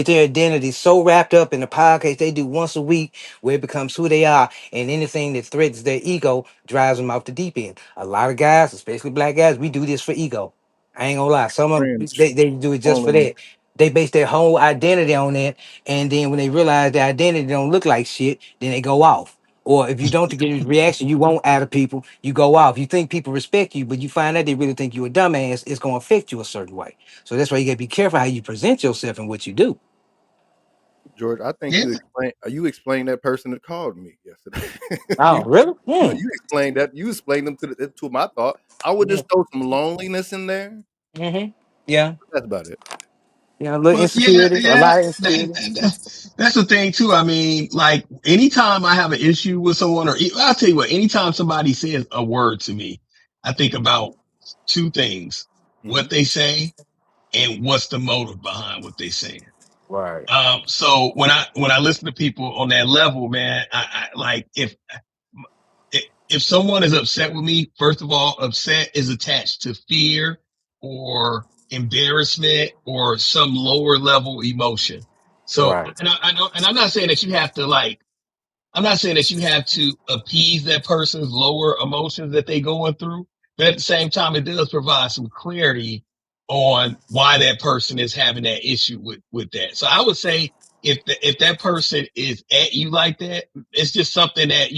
their identity so wrapped up in the podcast they do once a week where it becomes who they are, and anything that threatens their ego drives them off the deep end. A lot of guys, especially black guys, we do this for ego. I ain't gonna lie. Some of them, Friends they do it just for only. that. They base their whole identity on that, and then when they realize their identity don't look like shit, then they go off. Or if you don't get a reaction you want out of people, you go off. You think people respect you, but you find out they really think you a dumbass. It's gonna affect you a certain way. So that's why you gotta be careful how you present yourself and what you do. George, I think Yeah. you explained that person that called me yesterday. Oh, really? You explained them to my thought. I would Yeah. just throw some loneliness in there. Mm-hmm. Yeah. That's about it. Yeah. A little Well, yeah, insecurity, a yeah. lot of That, insecurity. that's the thing too. I mean, like anytime I have an issue with someone, or I'll tell you what, anytime somebody says a word to me, I think about two things: Mhm. what they say and what's the motive behind what they saying. Right. So when I listen to people on that level, man, I like if someone is upset with me, first of all, upset is attached to fear or embarrassment or some lower level emotion. So, Right. I know, and I'm not saying that you have to like I'm not saying that you have to appease that person's lower emotions that they going through, but at the same time, it does provide some clarity on why that person is having that issue with that. So I would say if that person is at you like that, it's just something that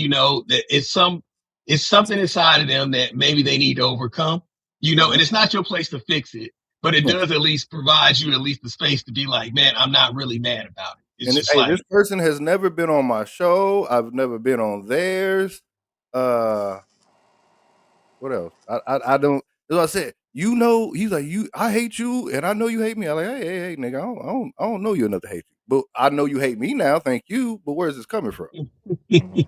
that it's something inside of them that maybe they need to overcome. Mhm. And it's not your place to fix it, but it Yeah. does at least provide you at least the space to be like, man, I'm not really mad about it. It's And just hey, this like, person has never been on my show. I've never been on theirs. Uh, what else? I don't. As I said, he's like you. I hate you, and I know you hate me. I'm like, hey, nigga, I don't know you enough to hate you, but I know you hate me now. Thank you, but where's this coming from? Mhm.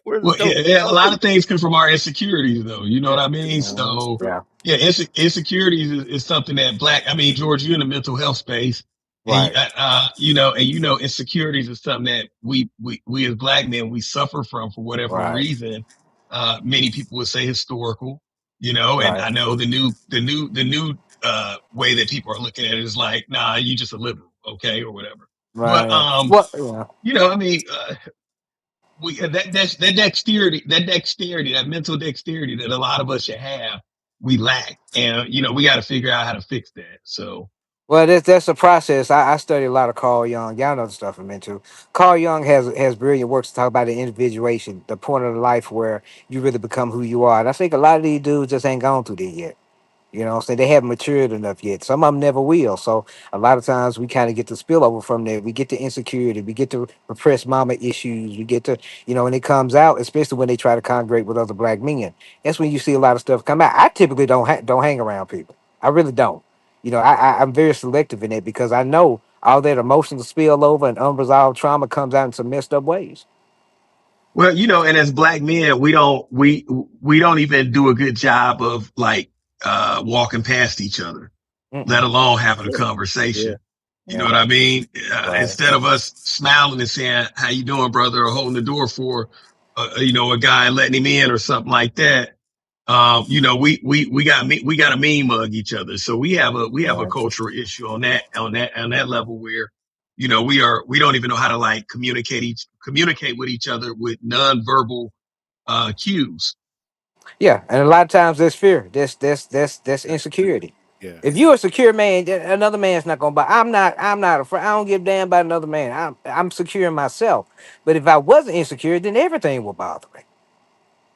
Where's this well, coming yeah, from? yeah, a lot of things come from our insecurities, though. You know what I mean? Mhm. So, Yeah. yeah, insecurities is something that I mean, George, you're in the mental health space, and Right. insecurities is something that we as black men we suffer from for whatever Right. reason. Many people would say historical, and Right. I know the new way that people are looking at it is like, nah, you just a liberal, okay, or whatever. But Right. What? Yeah. I mean, that dexterity, that mental dexterity that a lot of us should have, we lack, and we got to figure out how to fix that. So Well, that's a process. I study a lot of Carl Jung. Y'all know the stuff I'm into. Carl Jung has brilliant works to talk about the individuation, the point of life where you really become who you are. And I think a lot of these dudes just ain't gone through that yet. So they haven't matured enough yet. Some of them never will. So a lot of times we kind of get the spillover from there. We get the insecurity, we get the repressed mama issues, we get to, when it comes out, especially when they try to congregate with other black men. That's when you see a lot of stuff come out. I typically don't hang around people. I really don't. I'm very selective in it because I know all that emotional spillover and unresolved trauma comes out in some messed up ways. well, and as black men, we don't even do a good job of like walking past each other, let Mm-mm. alone having a Yeah, yeah. conversation. You know Yeah. what I mean? Right. Instead of us smiling and saying, "How you doing, brother?" or holding the door for, a guy and letting him in or something like that. We got a mean mug each other. So we have a Right. cultural issue on that level where, we don't even know how to like communicate with each other with nonverbal cues. Yeah, and a lot of times there's fear. That's insecurity. Yeah. If you're a secure man, another man's not gonna buy. I'm not afraid. I don't give a damn about another man. I'm secure in myself. But if I wasn't insecure, then everything would bother me.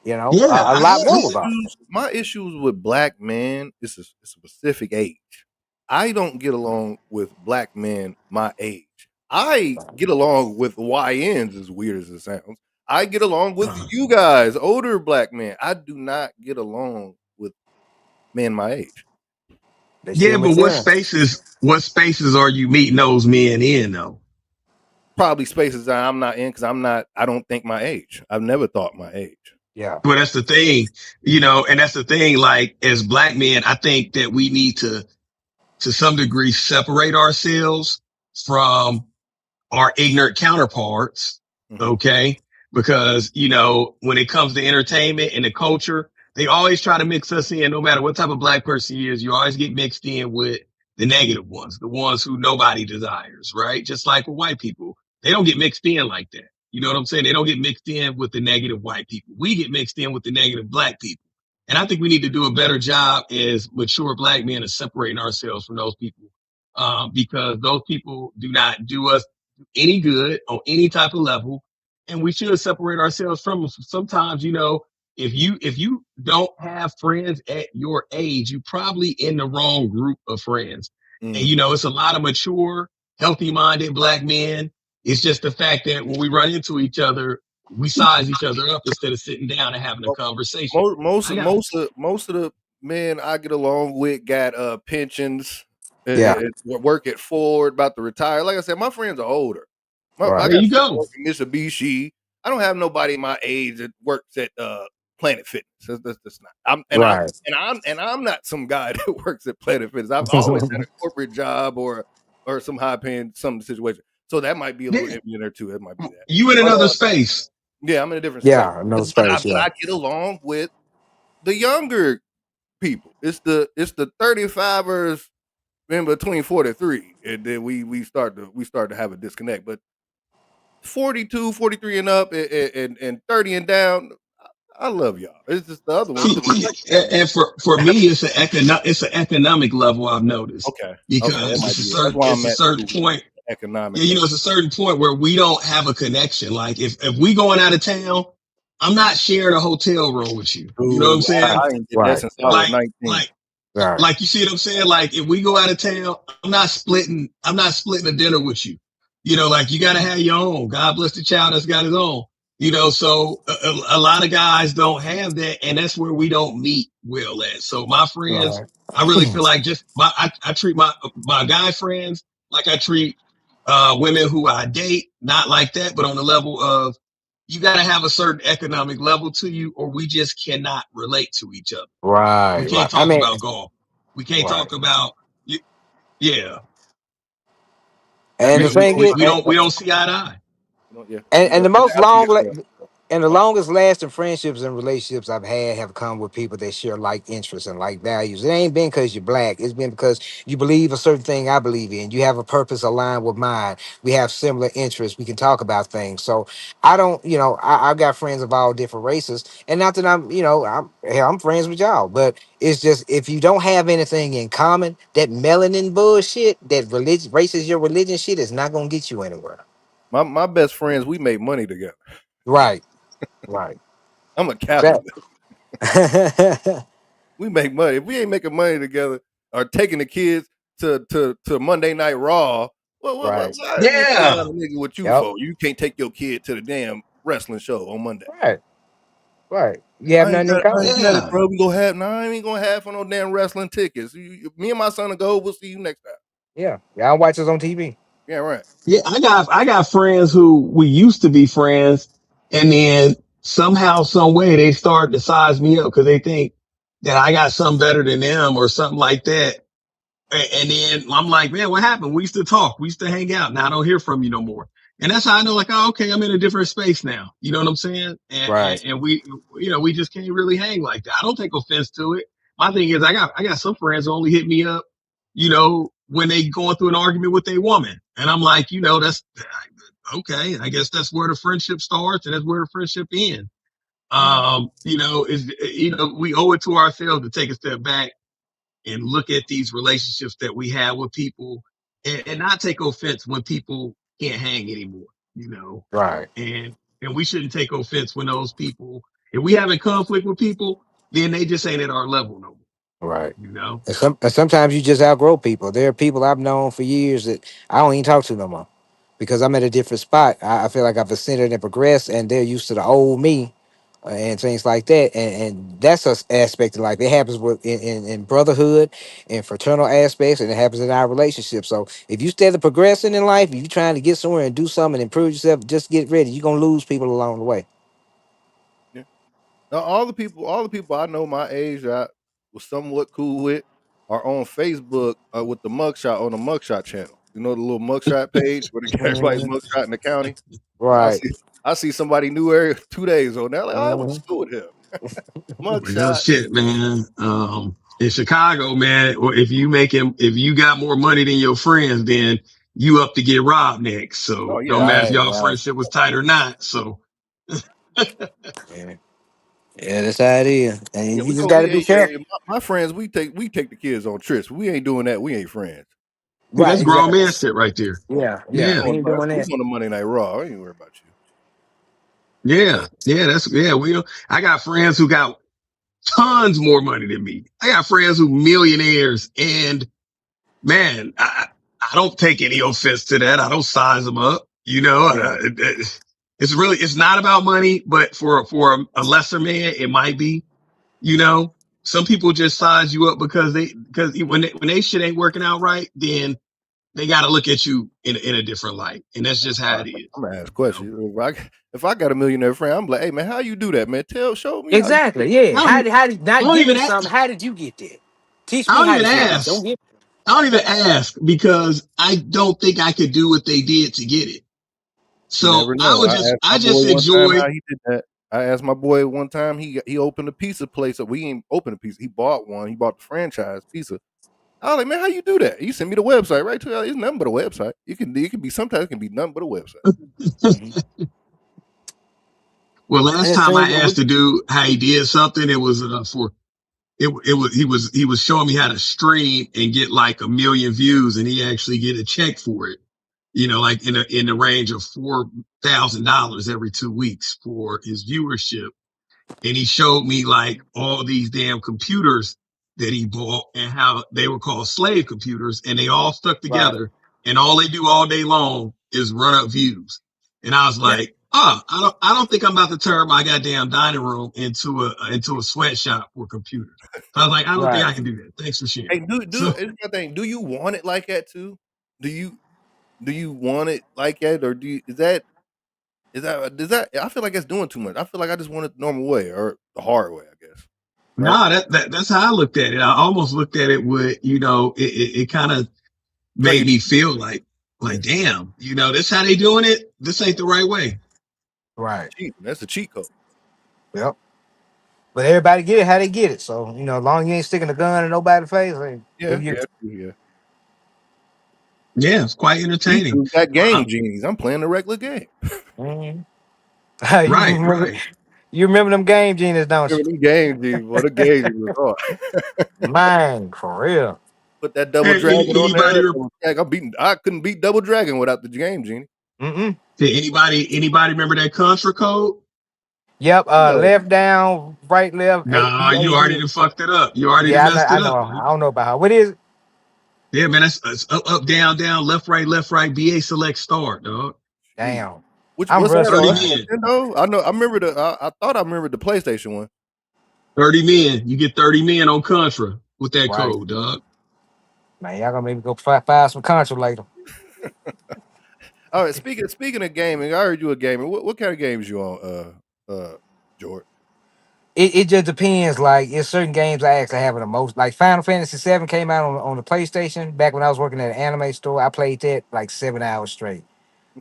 Yeah, A lot more would bother me. My issues with black men is a specific age. I don't get along with black men my age. I get along with YNs, as weird as it sounds. I get along with you guys, older black men. I do not get along with men my age. They Yeah, still but maturing. what spaces are you meeting those men in though? Probably spaces that I'm not in because I don't think my age. I've never thought my age. Yeah. Well, that's the thing, and that's the thing. Like as black men, I think that we need to some degree, separate ourselves from our ignorant counterparts. Hmm. Okay. Because, when it comes to entertainment and the culture, they always try to mix us in, no matter what type of black person he is. You always get mixed in with the negative ones, the ones who nobody desires, right? Just like with white people, they don't get mixed in like that. You know what I'm saying? They don't get mixed in with the negative white people. We get mixed in with the negative black people. And I think we need to do a better job as mature black men of separating ourselves from those people, because those people do not do us any good on any type of level, and we should separate ourselves from them. Sometimes, if you don't have friends at your age, you probably in the wrong group of friends. And Mm. it's a lot of mature, healthy-minded black men. It's just the fact that when we run into each other, we size each other up instead of sitting down and having a conversation. Most I of got most of the men I get along with got pensions, Yeah. work at Ford, about to retire. Like I said, my friends are older. I Right. There got you friends go. working Mitsubishi. I don't have nobody my age that works at Planet Fitness. That's not. Right. I'm not some guy that works at Planet Fitness. I've always had a corporate job or some high paying some situation. So that might be a little Yeah. envy in there too. That might be that. You in But another space. yeah, I'm in a different space. Yeah. No But space. Yeah. I get along with the younger people. It's the 35ers in between 43, and then we start to have a disconnect. But 42, 43 and up, and 30 and down, I love y'all. It's just the other ones. See, and for me, it's an economic level I've noticed, Okay, okay, that because might be it. That's why it's I'm a at certain too. point. Economic Yeah, level. it's a certain point where we don't have a connection. Like if we going out of town, I'm not sharing a hotel room with you. You know what I'm Ooh, saying? I ain't did that Right. since I Right. was Like 19. like Right. like you see what I'm saying? Like if we go out of town, I'm not splitting a dinner with you. Like you gotta have your own. God bless the child that's got his own. So a lot of guys don't have that, and that's where we don't meet well at. So my friends, Right. I really feel like just I treat my guy friends like I treat women who I date, not like that, but on the level of you gotta have a certain economic level to you, or we just cannot relate to each other. We Right. can't Right. I talk mean. about golf. We can't Right. talk about yeah. And the Yeah, thing is, We don't see eye to eye. yeah. and the And most I think long yeah. and the Oh, longest lasting friendships and relationships I've had have come with people that share like interests and like values. It ain't been because you're black. It's been because you believe a certain thing I believe in. You have a purpose aligned with mine. We have similar interests. We can talk about things. So I don't, I've got friends of all different races. And not that I'm friends with y'all, but it's just if you don't have anything in common, that melanin bullshit, that religion, races your religion shit is not gonna get you anywhere. my best friends, we make money together. Right. Right. I'm a That. capitalist. We make money. If we ain't making money together or taking the kids to Monday Night Raw, Right. why is this around Yeah. a nigga with you Yep. for? You can't take your kid to the damn wrestling show on Monday. Right. Right. You have nothing in I common. ain't got it, Yeah. bro. We go have. No, I ain't gonna have for no damn wrestling tickets. Me and my son will go. We'll see you next time. Yeah. Y'all watch us on TV. Yeah, right. Yeah. I got friends who we used to be friends, and then somehow, some way they start to size me up because they think that I got something better than them or something like that. And then I'm like, man, what happened? We used to talk. We used to hang out. Now I don't hear from you no more. And that's how I know, like, oh, okay, I'm in a different space now. You know what I'm saying? And, Right. and, and we, we just can't really hang like that. I don't take offense to it. My thing is, I got some friends who only hit me up, when they going through an argument with a woman. And I'm like, that's okay. I guess that's where the friendship starts and that's where the friendship ends. We owe it to ourselves to take a step back and look at these relationships that we have with people, and not take offense when people can't hang anymore, Right. and we shouldn't take offense when those people, if we having conflict with people, then they just ain't at our level no more, Right. you know? And sometimes you just outgrow people. There are people I've known for years that I don't even talk to no more because I'm at a different spot. I feel like I've ascended and progressed, and they're used to the old me. and things like that. And that's an aspect of life. It happens with in brotherhood and fraternal aspects, and it happens in our relationship. So if you steady progressing in life, if you're trying to get somewhere and do something and improve yourself, just get ready. You're gonna lose people along the way. Yeah. Now, all the people I know my age I was somewhat cool with are on Facebook with the mugshot on the mugshot channel. You know the little mugshot page where they get everybody's Mhm. mugshot in the county. I Right. see I see somebody new every 2 days on there. Like, oh, I went to Mhm. school with him. Real Mugshot. shit, man. In Chicago, man, or if you got more money than your friends, then you up to get robbed next. Oh So yeah, don't matter if Right. y'all Right. friendship was tight or not. So Yeah. Yeah, that's how it is, yeah. and you We just go. got to We be hey, careful. my friends. We take the kids on trips. We ain't doing that. We ain't friends. see, Right. that's grown Exactly. man shit right there. Yeah. We Yeah. Yeah. We going. ain't doing We that. going to Monday Night Raw. I ain't worried about you. Yeah. Yeah. I got friends who got tons more money than me. I got friends who millionaires, and man, I don't take any offense to that. I don't size them up. Yeah. It's not about money, but for a lesser man, it might be. You know, some people just size you up because when they shit ain't working out right, then they got to look at you in a different light, and that's just how All right, it is. I'm gonna ask You know, questions. If I got a millionaire friend, I'm like, hey man, how you do that, man? Show me how you do Exactly. it. Yeah. I don't even, How did I not don't give even, me something? How did you get there? Teach I me don't how to even get there. Don't ask. get. I don't even ask because I don't think I could do what they did to get it. You So never know. I just enjoy. He did that. I asked my boy one time. He opened a pizza place up. We ain't opened a pizza. He bought one. He bought the franchise pizza. I was like, man, how you do that? He sent me the website right to It's nothing but a website. It can be sometimes it can be nothing but a website. Mhm. Well, And last it's time things I that asked the dude how he did something, it was for he was showing me how to stream and get like 1 million views, and he actually get a check for it. Like in the range of $4,000 every 2 weeks for his viewership. And he showed me like all these damn computers that he bought and how they were called slave computers, and they all stuck right. together, and all they do all day long is run up views. And I was Yeah. like, I don't think I'm about to turn my goddamn dining room into a sweatshop for computers. So I was like, I don't think Right. I can do that. Thanks for sharing. Hey, So here's my thing. Do you want it like that too? Do you do you want it like that, or is that? I feel like it's doing too much. I feel like I just want it the normal way or the hard way. I guess. Right? nah, that's how I looked at it. I almost looked at it with, it kind of Like made it's me feel yeah, like, damn, this how they doing it. This ain't the right way. Right. cheating. That's a cheat code. Yep. But everybody get it how they get it. So as long as you ain't sticking a gun in nobody's face, hey, do Yeah, you? yeah, true, yeah. Yeah, it's quite These entertaining. dudes got Uh, game genies. I'm playing the regular game. Mhm. you right, remember? right. You remember them game genius, don't Remember them game genies? What a game genie was hard. you? Man, for real. Put that double Hey, dragon on there. anybody I couldn't beat double dragon without the game genie. Mm-mm. anybody remember that contra code? Yep. No, Left down, right, left, A Nah, B A you already B. done fucked it up. You already done Yeah, I know. messed I it know. up, I man. don't know about her. What is it? Yeah, man, that's up, up, down, down, left, right, BA select start, dog. jeez. Damn. Which I'm what's that rusty. 30 on? That's on men. Nintendo. I know. I remember I thought I remembered the PlayStation one. 30 men. You get 30 men on contra with that Right. code, dog. Man, y'all gonna maybe go find some contra later. All right. Speaking of gaming, I heard you a gamer. What kind of games you on? George. It just depends. Like, it's certain games I actually have the most. Like Final Fantasy VII came out on the PlayStation back when I was working at an anime store. I played that like 7 hours straight.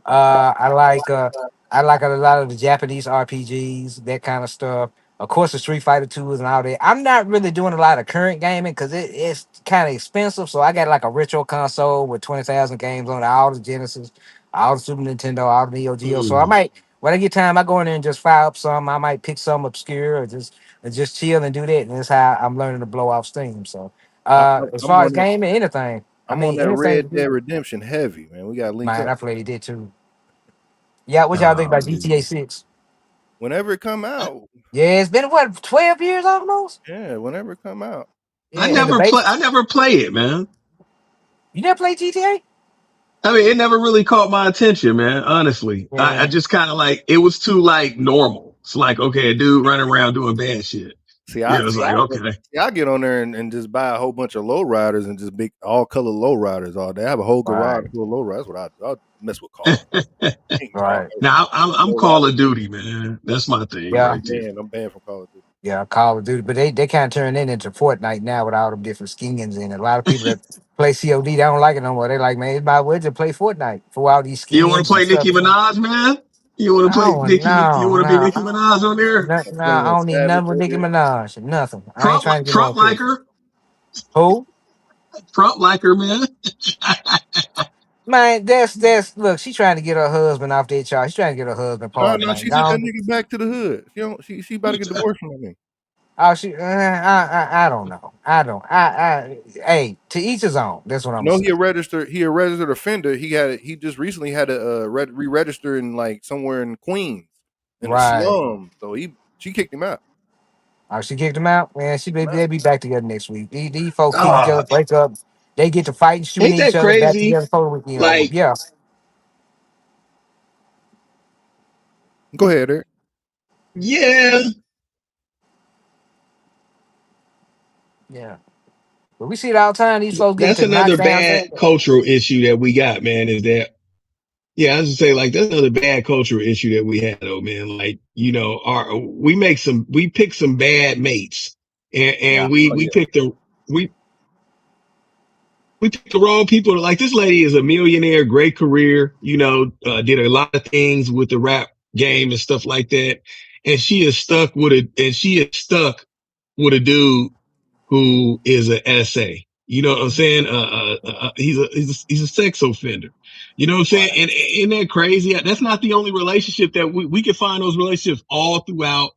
Uh, I like uh, I like a lot of the Japanese RPGs, that kind of stuff. Of course, the Street Fighter 2s and all that. I'm not really doing a lot of current gaming because it's kind of expensive. So I got like a retro console with 20,000 games on it, all the Genesis, all the Super Nintendo, all the Neo Geo. So I Mm. might, when I get time, I go in there and just fire up some. I might pick some obscure or just chill and do that. And that's how I'm learning to blow off steam. So as I'm far on as that. gaming, anything. I I'm on mean, that anything to Red do. Dead Redemption heavy man. We got to link Man, up I played it too. Yeah, what y'all think Oh, about GTA dude. 6? whenever it come out. Yeah, it's been what, 12 years almost? Yeah, whenever it come out. Yeah, and the I base. never play it, man. You never played GTA? I mean, it never really caught my attention, man. Honestly, I Yeah. just kind of like it was too like normal. It's like, okay, a dude running around doing bad shit. See, You know, it's like, okay. I get on there and just buy a whole bunch of low riders and just make all color low riders all day. I have a whole garage Right. full of low riders. That's what I do. I'll mess with cars. Right. Now I'm Low Call rider. of Duty, man. That's my thing Yeah. right there. I'm banned from Call of Duty. Yeah, Call of Duty, but they kind of turned it into Fortnite now with all the different skins in it. A lot of people that play COD, they don't like it no more. They like, man, it's my way to play Fortnite for all these You want to skins and play stuff. Nicki Minaj, man? You want to I play don't Nicki? You know, want to be no, Nicki Minaj on there? no, Feeling I a don't need savage nothing with right Nicki there. Minaj. Nothing. I ain't trying to get no Trump like attention. her. Who? Trump like her, man. Man, that's look. She trying to get her husband off their charge. She's trying to get her husband No, pardoned. no, Man, she sent that nigga back to the hood. She about to get divorced from that nigga. oh, I don't know. I don't. Hey, to each his own. That's what I'm No, saying. he a registered offender. He just recently had to re-register in like somewhere in Queens in a Right. slum. So she kicked him out. Oh, she kicked him out. Man, they be back together next week. These folks kick each Ah, other, break up. They get to fighting, shooting ain't each that other, back crazy? together for the weekend over. Like, Yeah, Go ahead, Eric. yeah, yeah. But we see it all the time. These folks get that's into another knockdowns. bad cultural issue that we got, man. Is that yeah? I was just say like that's another bad cultural issue that we had, though, man. Like you know, we pick some bad mates, Yeah, and Oh we yeah, picked the we we picked the wrong people. Like this lady is a millionaire, great career, you know, did a lot of things with the rap game and stuff like that. And she is stuck with a dude who is an SA. You know what I'm saying? He's a sex offender. You know what I'm saying? right, And isn't that crazy? That's not the only relationship that we can find those relationships all throughout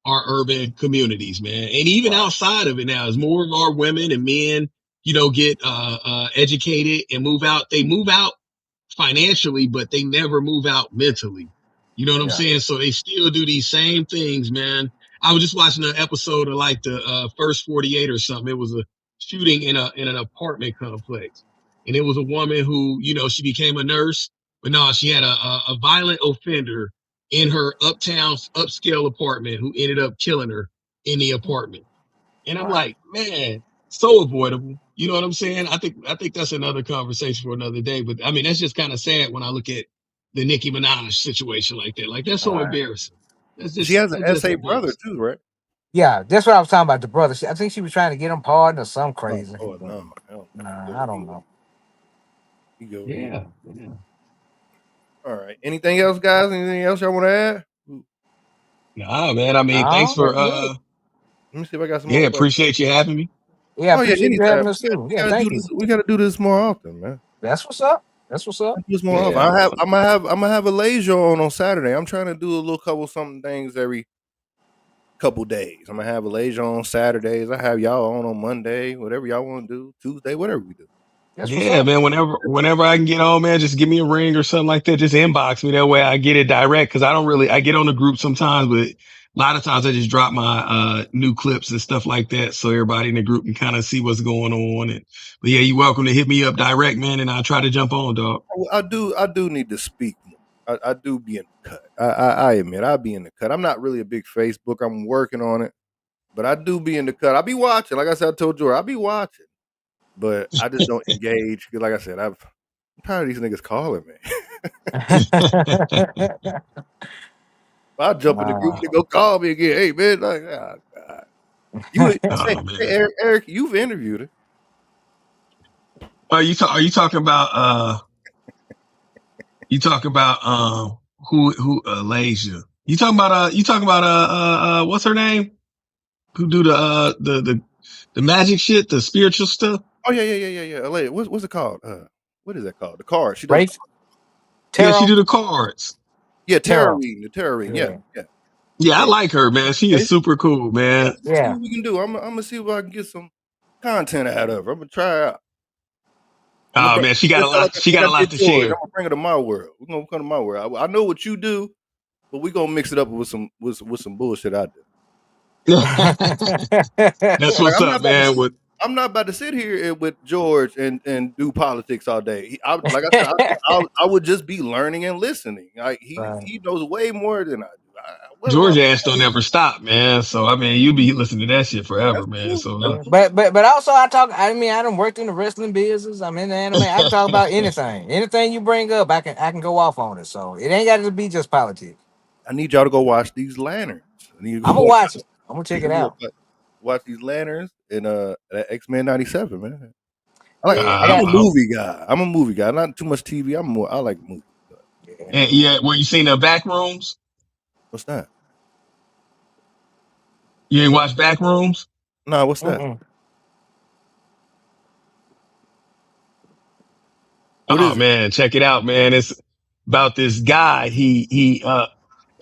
our urban communities, man. And even right, outside of it now, as more of our women and men, you know, get educated and move out, they move out financially, but they never move out mentally. You know what I'm yeah. saying? So they still do these same things, man. I was just watching an episode of like the first 48 or something. It was a shooting in an apartment complex. And it was a woman who, you know, she became a nurse, but no, she had a violent offender in her upscale apartment who ended up killing her in the apartment. And I'm Right. like, man, so avoidable. You know what I'm saying? I think that's another conversation for another day. But I mean, that's just kind of sad when I look at the Nicki Minaj situation like that. Like that's so Right. embarrassing. she has an That's just SA brother embarrassing. too, right? Yeah, that's what I was talking about. The brother. I think she was trying to get him pardoned or something Oh crazy. Lord, But, no, hell no. nah, I don't know. He go easy. Yeah. Yeah. All right. Anything else, guys? Anything else y'all want to add? Nah, man. I mean, thanks No, for that's good. Let me see if I got some more yeah, questions. appreciate you having me. Yeah, I Oh yeah, appreciate you anytime. having us too. We Yeah, gotta do thank you. this. We gotta do this more often, man. That's what's up. That's what's up. Do this more often. Yeah. I'm gonna have a laser on Saturday. I'm trying to do a little couple something things every couple days. I'm gonna have a laser on Saturdays. I have y'all on Monday, whatever y'all want to do. Tuesday, whatever we do. That's what's Yeah, up. man. Whenever I can get on, man, just give me a ring or something like that. Just inbox me that way. I get it direct because I get on the group sometimes, but a lot of times I just drop my new clips and stuff like that, so everybody in the group can kind of see what's going on. But yeah, you're welcome to hit me up direct, man, and I'll try to jump on, dog. I do need to speak more. I do be in the cut. I admit I be in the cut. I'm not really a big Facebook. I'm working on it, but I do be in the cut. I be watching. Like I said, I told Joy, I be watching, but I just don't engage. 'Cause like I said, I'm tired of these niggas calling me. I jump in the group Wow. and they go call me again. Hey man, like God. You Oh hey, man, Eric, you've interviewed her. are you talking about you talk about who lays you? You talking about what's her name? Who do the magic shit, the spiritual stuff? Oh yeah. Lady, what's it called? What is that called? The card. She does. Rafe, Yeah, she Tarot, do the cards. Yeah, tarot Tarot. reading. The tarot reading. Yeah, Yeah, yeah. Yeah, I Hey, like her, man. She hey, is super cool, yeah. man. See yeah. what we can do. I'm gonna see if I can get some content out of her. I'm gonna try her out. I'm gonna Oh bring man, she got a just lot. She like got I a lot did to George. I'm share. gonna bring her to my world. We're gonna come to my world. I know what you do, but we're gonna mix it up with some bullshit I do. That's Like what's up, man. With I'm not about to sit here with George and do politics all day. Like I said, I would just be learning and listening. Like Right. he knows way more than I do. Well, George ass don't ever stop, man. So I mean, you be listening to that shit forever, that's man. cool. So That's Yeah. cool. But also I talk. I mean, I done worked in the wrestling business. I'm in the anime. I can talk about anything. Anything you bring up, I can go off on it. So it ain't got to be just politics. I need y'all to go watch these lanterns. I need you to I'm go gonna watch, watch it. I'm gonna check it out. watch these lanterns and X-Men 97, man. Yeah, I I'm got. a movie guy. I'm a movie guy. Not too much TV. I like movies. Yeah. and yeah, where you seen the back rooms? What's that? You ain't watched back rooms? No, what's that? Mm-mm. What Oh is it? man, check it out, man. It's about this guy.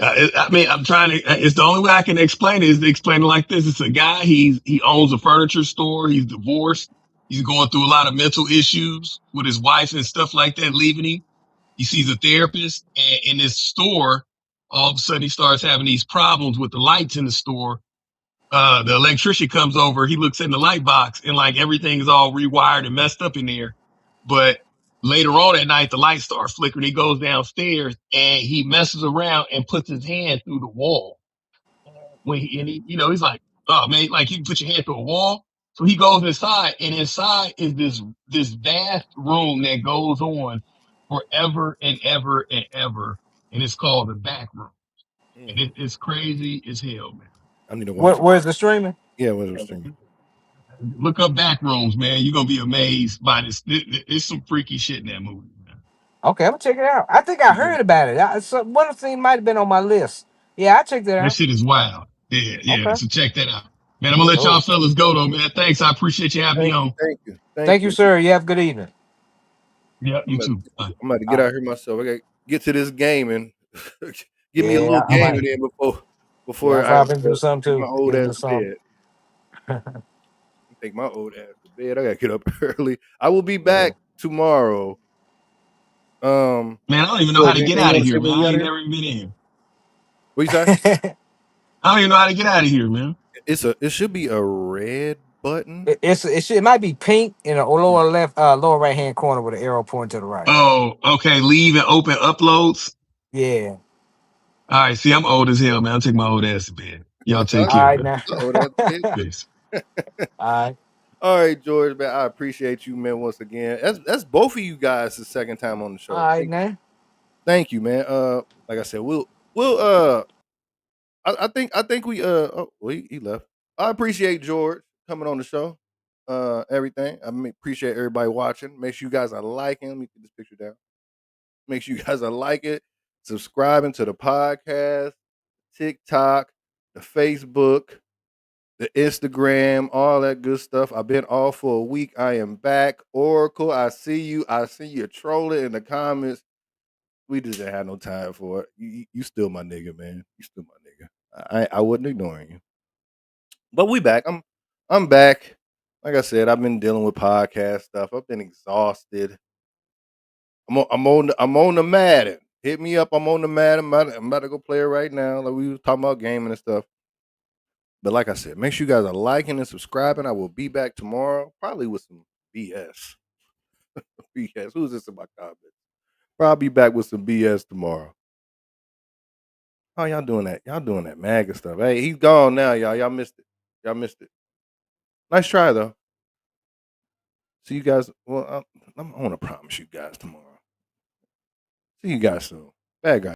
I mean, I'm trying to. It's the only way I can explain it is to explain it like this. It's a guy. He owns a furniture store. He's divorced. He's going through a lot of mental issues with his wife and stuff like that, leaving him. He sees a therapist, and in this store, all of a sudden he starts having these problems with the lights in the store. The electrician comes over. He looks in the light box, and like everything is all rewired and messed up in there. But later on at night, the lights start flickering. He goes downstairs and he messes around and puts his hand through the wall. He's like, oh man, like you can put your hand through a wall. So he goes inside, and inside is this vast room that goes on forever and ever and ever, and it's called the back room, and Mm, it's crazy as hell, man. I need to watch it. Where's the streaming? Yeah, where's the stream? Look up back rooms, man. You're gonna be amazed by this. It's some freaky shit in that movie, man. Okay, I'm gonna check it out. I think I heard about it. One of the things might have been on my list. Yeah, I checked it That out. shit is wild. Yeah, yeah. Okay. So check that out. Man, I'm gonna let y'all Cool. fellas go though, man. Thanks. I appreciate you having me on. Thank Thank you, you. sir. You have a good evening. Yeah, you too. Bye. I'm about to get Uh, out here myself. I got to get to this gaming. Give me a yeah, little I might. gaming in Yeah, before I'm I probably do something take my too. old Get ass into to something. bed. Take my old ass to bed. I gotta get up early. I will be Yeah. back tomorrow. Man, I don't even know how George, to get anything you out of want to say here, man. when we I out ain't here? never even been in here. What you say? I don't even know how to get out of here, man. It should be a red button. It might be pink in the lower left, lower right hand corner with an arrow pointing to the right. Oh, okay. Leave and open uploads. Yeah. All right. See, I'm old as hell, man. I'll take my old ass to bed. Y'all take Huh? All care, right man. now. Oh, that's it. Peace. All right. All right, George, man. I appreciate you, man, once again. That's both of you guys the second time on the All show. right now. Thank you, man. Like I said, we'll I think we oh well, he left. I appreciate George coming on the show. Everything. Appreciate everybody watching. Make sure you guys are liking. Let me get this picture down. Make sure you guys are liking, subscribing to the podcast, TikTok, the Facebook, the Instagram, all that good stuff. I've been off for a week. I am back. Oracle, I see you. I see you trolling in the comments. We just didn't have no time for it. You still my nigga, man. You still my nigga. I wasn't ignoring you. But we back. I'm back. Like I said, I've been dealing with podcast stuff. I've been exhausted. I'm on the Madden. Hit me up. I'm on the Madden. I'm about to go play it right now. Like we was talking about gaming and stuff. But like I said, make sure you guys are liking and subscribing. I will be back tomorrow, probably with some BS. BS. Who's this in my comments? Probably back with some BS tomorrow. Oh, y'all doing that? Y'all doing that MAGA stuff? Hey, he's gone now, y'all. Y'all missed it. Y'all missed it. Nice try though. See you guys. Well, I want to promise you guys tomorrow. See you guys soon. Bad guy.